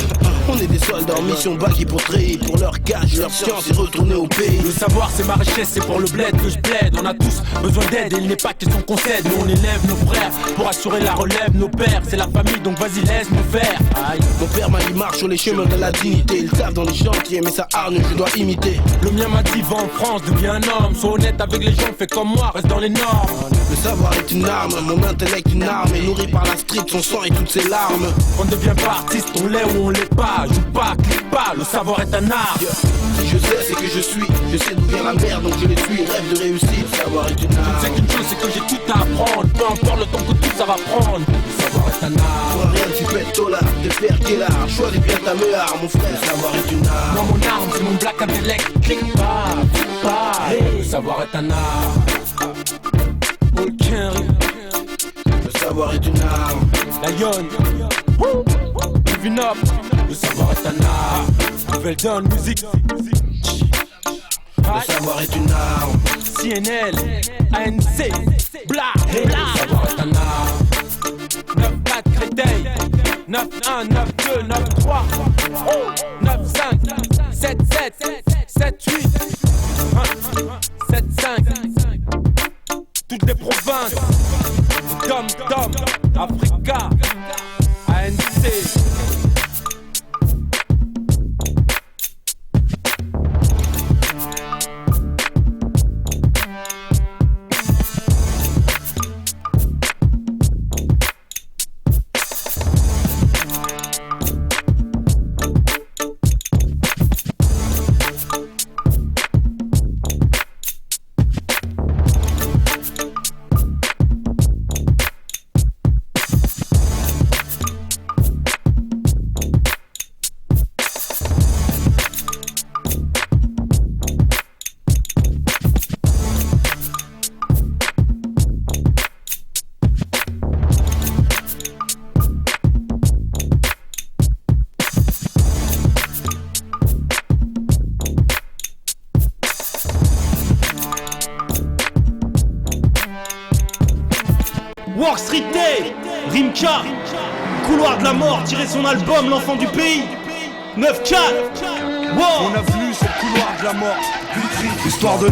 On est des soldats en mission back pour trahir. Pour leur cash, leur science et retourner au pays. Le savoir c'est ma richesse, c'est pour le bled que je plaide. On a tous besoin d'aide et il n'est pas question qu'on cède. Nous on élève nos frères pour assurer la relève. Nos pères c'est la famille donc vas-y laisse-nous faire. Aïe. Mon père m'a dit marche sur les chemins de la dignité. Il tape dans les chantiers mais sa hargne je dois imiter. Le mien m'a dit va en France, deviens un homme. Sois honnête avec les gens, fais comme moi, reste dans les normes. Le savoir est une arme, mon intellect une arme. Et nourri par la street, son sang et toutes ses larmes. On ne devient pas artiste, on l'est ou on l'est pas. Joue pas, clique pas, le savoir est un art. Si je sais c'est que je suis, je sais d'où vient la merde donc je les suis. Rêve de réussir, savoir est une arme. Je sais qu'une chose c'est que j'ai tout à apprendre. Peu importe le temps que tout ça va prendre. Savoir est un art. Toi rien tu pètes tôt là, de faire quel art. Choisis bien ta meilleure mon frère, savoir est une arme. Moi mon arme c'est mon black intellect. Clique pas, hey, le savoir est un art. Le savoir est une arme. Lion, Living Up, le savoir est un art. Nouvelle donne, musique. Le savoir est une arme. CNL, ANC, bla, hey, le savoir est un art. 9-4 Créteil, 9-1, 9-2, 9-3, 9-5, 7-7, 7-8, 7-5. Toutes les provinces, Dom, Africa, ANC. Work Street Day, Rimka, Couloir de la mort, tirer son album, l'enfant du pays. 9-4, wow. On a vu ce couloir de la mort. Histoire de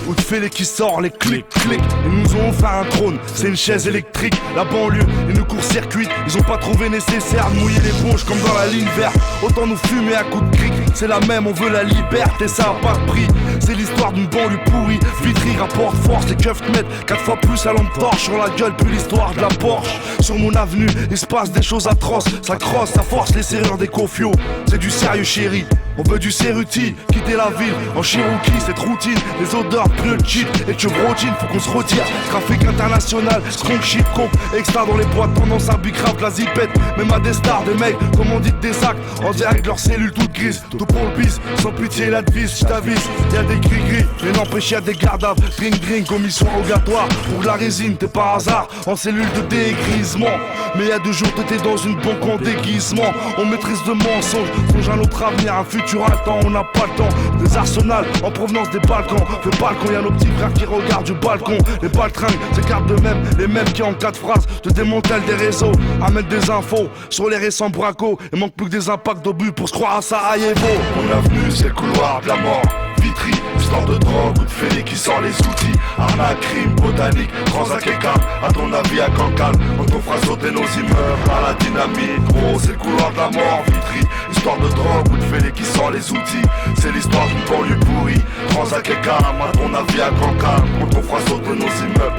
où tu fais les qui sort, les clics, clics. Ils nous ont offert un trône, c'est une chaise électrique. La banlieue, une court-circuit. Ils ont pas trouvé nécessaire de mouiller les bouches comme dans la ligne verte. Autant nous fumer à coups de cric. C'est la même, on veut la liberté, ça a pas de prix. C'est l'histoire d'une banlieue pourrie. Vitry rapporte force, les keufs te mettent 4 fois plus à lampe torche sur la gueule, puis l'histoire de la Porsche. Sur mon avenue, il se passe des choses atroces. Ça crosse, ça force les serrures des confios. C'est du sérieux chéri. On veut du Cerruti, quitter la ville en Cherokee, cette routine, les odeurs, pneus, cheat et chevrotine, faut qu'on se retire. Trafic international, skunk shit, coke, extra dans les boîtes, tendance à bicraft, la zipette. Même à des stars, des mecs, commandite des actes, en direct leurs cellules toutes grises. Tout pour le bis, sans pitié la devise, j't'avise. Y'a des gris-gris, mais n'empêche y'a des gardables. Drink, commission rogatoire, pour de la résine, t'es par hasard, en cellule de dégrisement. Mais y'a 2 jours t'étais dans une banque en déguisement. On maîtrise de mensonges, songe à notre avenir, un futur tu rattends, on n'a pas le temps. Des arsenals en provenance des Balkans. Fais pas le con, y'a nos petits frères qui regardent du balcon. Les baltringues s'écartent de même, les mêmes qui en 4 phrases te démantèlent des réseaux. Amènent des infos sur les récents bracos. Il manque plus que des impacts d'obus pour se croire à Sarajevo. Mon avenue c'est le couloir de la mort. Vitry, histoire de drogue ou de fêlé qui sort les outils. Arnaque, crime, botanique, Transac et Cap. À ton avis à Cancale, on te fera sauter nos immeubles à la dynamite. Gros c'est le couloir de la mort. Vitry, histoire de drogue ou de fêlé qui sort les outils. C'est l'histoire d'une banlieue pourrie. Transac et Cap, à ton avis à Cancale, on te fera sauter nos immeubles.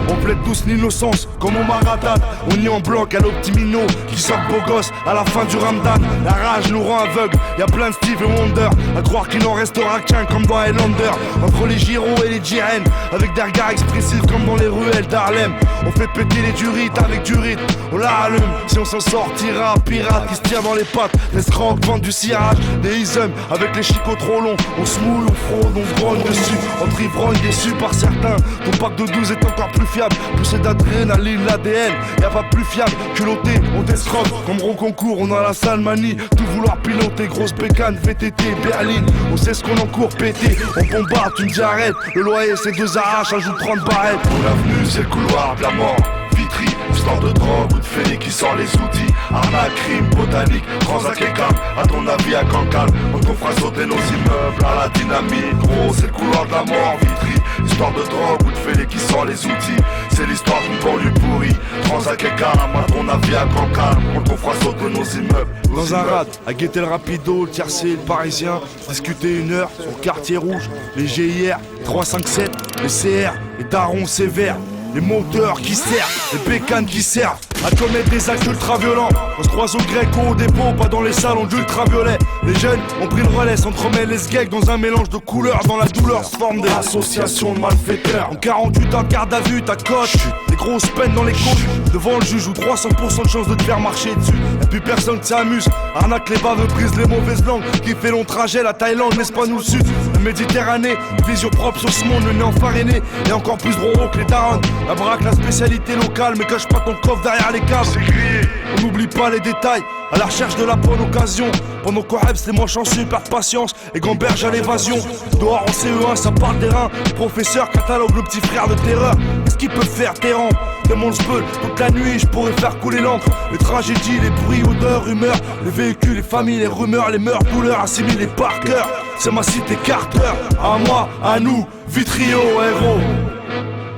On plaide tous l'innocence comme au Marathon. On y en bloc à l'Optimino qui sort beau gosse à la fin du Ramadan. La rage nous rend aveugles, y'a plein de Steve et Wonder. À croire qu'il n'en restera qu'un comme dans Highlander. Entre les gyros et les Jiren, avec des regards expressifs comme dans les ruelles d'Harlem. On fait péter les durites avec du rythme, on la allume. Si on s'en sortira, pirate qui se tient dans les pattes. Les scrocs vendent du cirage, des isums avec les chicots trop longs. On se mouille, on fraude, on se grogne dessus. Entre ivrognes déçus par certains. Ton pack de 12 est encore plus fiable, poussé d'adrénaline, l'ADN, y'a pas plus fiable, culotté, on t'escroque, comme gros concours, on a la sale manie, tout vouloir piloter, grosse bécane, VTT, berline, on sait ce qu'on encourt, pété, on bombarde, tu me dis arrête, le loyer c'est 2 arraches, ajoute 30 barrettes. Mon avenue c'est le couloir de la mort. Vitry, histoire de drogue ou de fêlé qui sort les outils. Arnaque, crime, botanique, Transac et Cap. À ton avis à Cancale, on te fera sauter nos immeubles à la dynamite. Gros c'est le couloir de la mort. Vitry, histoire de drogue ou de fêlé qui sort les outils. C'est l'histoire d'une banlieue pourrie. Transac et Cap, à ton avis à Cancale, on te fera sauter nos immeubles. Dans un rad, à guetter le rapido, le tiercé, le parisien. Discuter 1 heure sur le quartier rouge. Les GIR, 357, les CR, les darons sévères. Les moteurs qui servent, les bécanes qui servent à commettre des actes ultra-violents. On se croise au Greco au dépôt, pas dans les salons d'ultraviolets. Les jeunes ont pris le relais, s'entremêlent les sgeeks dans un mélange de couleurs. Dans la douleur se forment des associations de malfaiteurs. En 48 ans, garde à vue, ta coche. Des grosses peines dans les côtes. Devant le juge ou 300% de chance de te faire marcher dessus. Et puis personne s'amuse. Arnaque les baveux, brise les mauvaises langues. Qui fait long trajet, la Thaïlande, n'est-ce pas nous le sud. La Méditerranée, vision propre sur ce monde, le nez enfariné. Et encore plus gros que les darons. La braque, la spécialité locale, mais cache pas ton coffre derrière les câbles. C'est grillé, on n'oublie pas les détails, à la recherche de la bonne occasion. Pendant qu'Orebs, les moins chanceux perdent patience et gamberge à l'évasion. Dehors en CE1, ça parle des reins. Professeur catalogue le petit frère de terreur. Qu'est-ce qu'il peut faire, Terran? Demande spell, toute la nuit, je pourrais faire couler l'encre. Les tragédies, les bruits, odeurs, rumeurs. Les véhicules, les familles, les rumeurs, les mœurs, douleurs assimilées par cœur. C'est ma cité Carter, à moi, à nous, Vitrio, héros.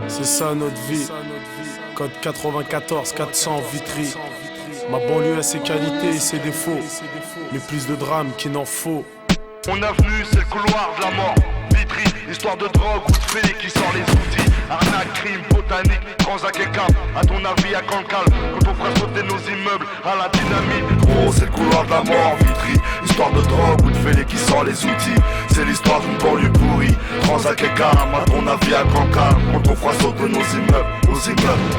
C'est ça notre vie. Code 94 400 Vitry. Ma banlieue a ses qualités et ses défauts, mais plus de drames qu'il n'en faut. Mon avenue c'est le couloir de la mort. Vitry, histoire de drogue ou de fêlé qui sort les outils. Arnaque, crime, botanique, Transac et Cap. À ton avis à Cancale, quand on fera sauter nos immeubles à la dynamite. Gros c'est le couloir de la mort. Vitry, histoire de drogue ou de fêlé qui sort les outils. C'est l'histoire d'une banlieue pourrie. Transac et Cap, à ton avis à Cancale, quand on fera sauter nos immeubles, aux immeubles.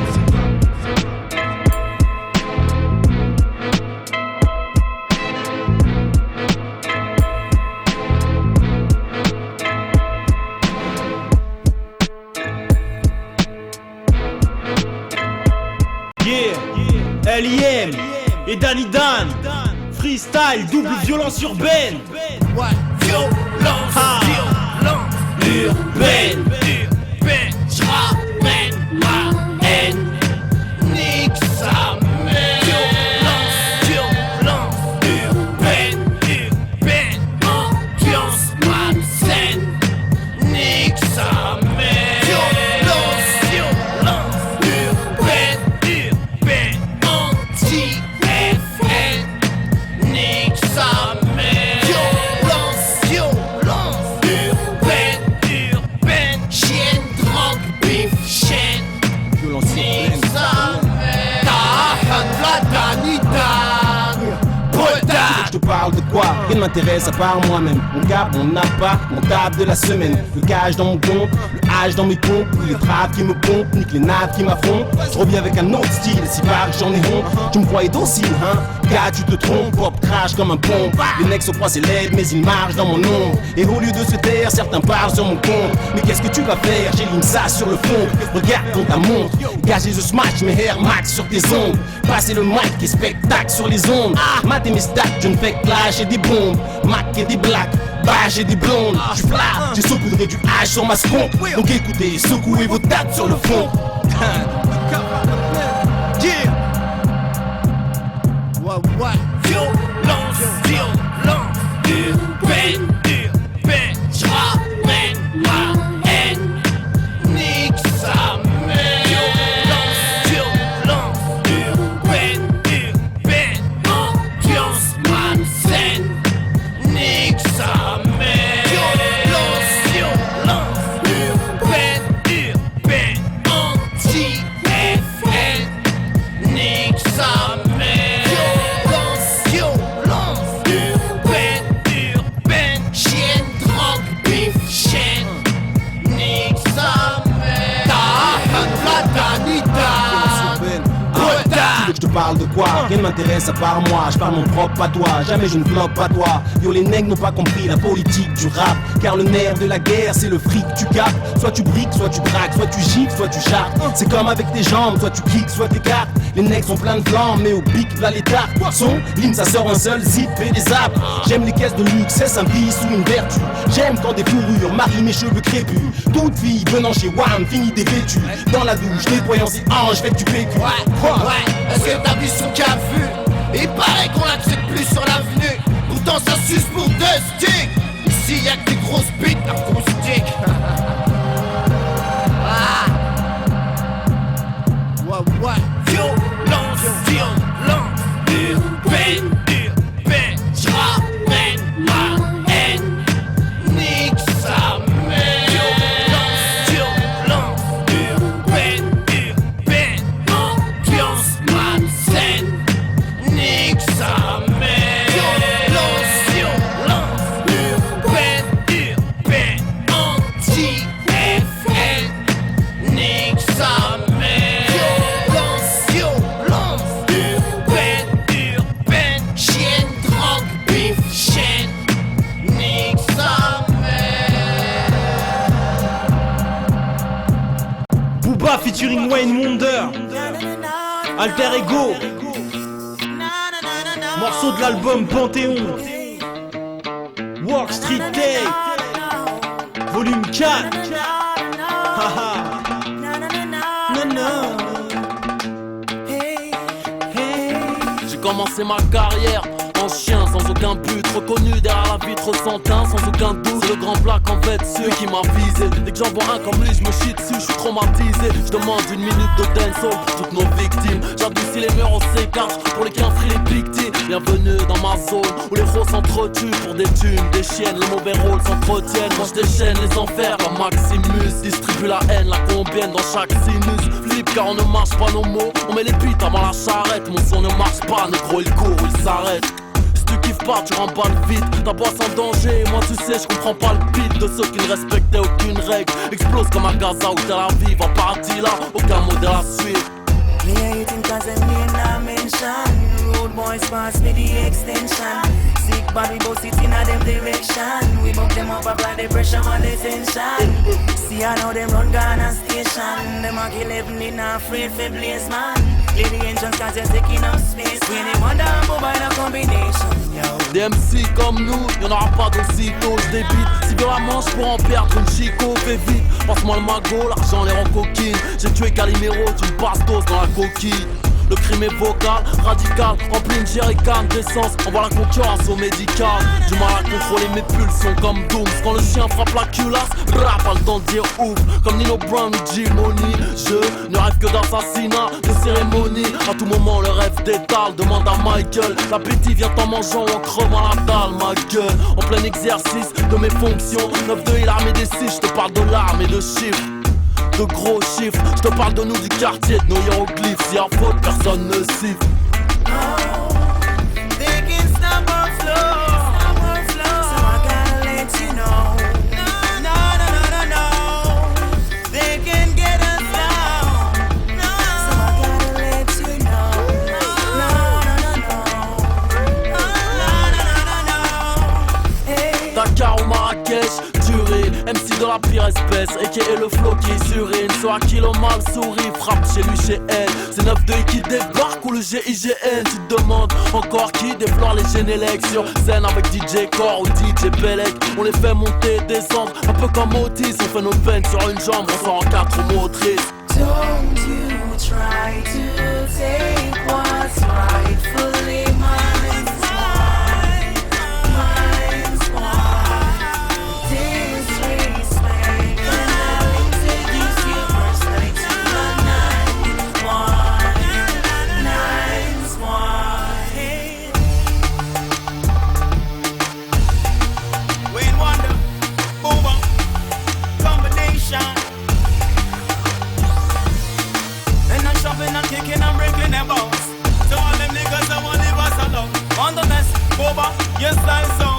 L.I.M. et Danny Dan. Freestyle, double violence urbaine. Ouais, violence, urbaine. J'ramène ma haine. Nique sa mère. Violence, urbaine. Ambiance malsaine. Nique sa mère. Violence, urbaine. Anti-FN. Nique sa mère. Violence, urbaine. Chienne, drogue, bif, chaîne. Nique sa mère. La Je te parle de quoi? Rien ne m'intéresse à part moi-même. Mon cap, mon appart, mon table de la semaine. Le cash dans mon compte, le H dans mes pompes, les trappes qui me pompent, nique les nappes qui m'affrontent. Je reviens avec un autre style, si pas que j'en ai honte. Tu me croyais docile, hein? Gars, tu te trompes, pop crash comme un pompe. Les mecs se croient célèbres, mais ils marchent dans mon ombre. Et au lieu de se taire, certains parlent sur mon compte. Mais qu'est-ce que tu vas faire? J'ai ça sur le fond. Regarde dans ta montre. Gagez ce smash, mes Air Max sur tes ongles. Passez le mic et spectacle sur les ondes. Matez mes stats, je ne fais que lâcher des bombes. Mac et des blacks, bâche et des blondes. J'suis plat, j'ai saupoudré du H sur ma sconque. Donc écoutez, secouez vos dates sur le fond. Violence, violence, urbaine, urbaine. J'ramène ma haine, nique sa mère. Violence, urbaine, urbaine. Ambiance malsaine, nique sa mère. Violence, urbaine, urbaine. Anti-FN, nique sa mère. Je te parle de quoi? Rien ne m'intéresse à part moi. Je parle mon propre patois, jamais je ne floppe pas toi. Yo, les nègres n'ont pas compris la politique du rap. Car le nerf de la guerre, c'est le fric tu capes. Soit tu briques, soit tu braques, soit tu gifles, soit tu chartes. C'est comme avec tes jambes, soit tu kicks, soit t'écartes. Les nègres sont pleins de flammes, mais au bic, là les tartes. Son, ligne, ça sort un seul zip et des apps. J'aime les caisses de luxe, c'est un vice ou une vertu. J'aime quand des fourrures marient mes cheveux crépus. Toute fille venant chez WAM finit dévêtue. Dans la douche, nettoyant ses hanches, fait que tu PQ. Est-ce que t'as vu son cas vu? Il paraît qu'on l'accepte plus sur l'avenue. Pourtant ça suce pour 2 sticks. Ici y'a que des grosses bites acoustiques. Violence, violence, urbaine, urbaine. J'ramène ma haine, nique sa mère. Violence, urbaine, urbaine. Ambiance malsaine, nique sa mère. Violence, urbaine, urbaine. Anti-FN, nique sa mère. Violence, urbaine, urbaine. Chienne, drogue, bif, chaîne, nique sa mère. Booba featuring Wayne Wonder, Alter Ego, morceau de l'album Panthéon, Work Street Tape, volume 4. Haha. J'ai commencé ma carrière en chien, sans aucun but, reconnu derrière la vitre sans teint, sans aucun doute. C'est le grand black en fait, celui qui m'a visé. Dès que j'en vois un comme lui, je me chie dessus, je suis traumatisé. Je demande 1 minute de dancehall pour toutes nos victimes. J'adoucis les murs, on s'écarte pour les 15 les victimes. Bienvenue dans ma zone où les roses s'entretuent pour des thunes, des chiennes, les mauvais rôles s'entretiennent. Moi je déchaîne les enfers comme Maximus, distribue la haine, la combien dans chaque sinus. Flip car on ne marche pas nos mots, on met les bites avant la charrette. Mon son ne marche pas, négro il court, il s'arrête. Si tu kiffes pas, tu remballes vite, ta boisse en danger. Moi tu sais, je comprends pas le beat de ceux qui ne respectaient aucune règle. Explose comme à Gaza ou Tel Aviv, en paradis là, aucun modèle à suivre. Me a eating cause them name not mention. Rude boys pass me the extension. Sick body boss it in a them direction. We bump them up apply the pressure on the tension. See I know them run Ghana station. Them a kill even me not afraid for blaze man. Clear the engines cause you're taking up space. When they wonder by the combination. Des MC comme nous, y'en aura pas d'aussitôt, je débite. Si violemment je pourrais en perdre une chico, fais vite. Passe-moi le magot, l'argent les rend coquines. J'ai tué Calimero, tu me bastos dans la coquille. Le crime est vocal, radical, rempli une jerrycan d'essence. On voit la concurrence au médical. Du mal à contrôler mes pulsions comme Dooms. Quand le chien frappe la culasse, rap, pas le temps de dire ouf. Comme Nino Brown ou G-Money. Je ne rêve que d'assassinat, de cérémonie. À tout moment le rêve d'étale, demande à Michael. L'appétit vient en mangeant ou en crevant la dalle, ma gueule. En plein exercice de mes fonctions. 9-2 et l'armée des 6, je te parle de l'arme et de chiffres. De gros chiffres, je te parle de nous du quartier, de nos hiéroglyphes. Si à faute, personne ne siffle. They can stop our flow, so I gotta let you know. No, no, no, no, no. MC de la pire espèce, a.k.a. le flow qui surine. Sur un kilo mal souris, frappe chez lui, chez elle. C'est 9-2 qui débarque ou le GIGN. Tu te demandes encore qui déflore les Génélec. Sur scène avec DJ Core ou DJ Belek. On les fait monter, descendre, un peu comme Otis. On fait nos peines sur une jambe, on sort en 4 motrices. Don't you try to take what's rightfully mine. Mine's mine. Disrespect and I'll introduce you personally to the 9's one. Wayne Wonder, Booba, combination. And I'm shopping and kicking and breaking their balls. To all them niggas that want leave us alone. On the mess, Booba, your style so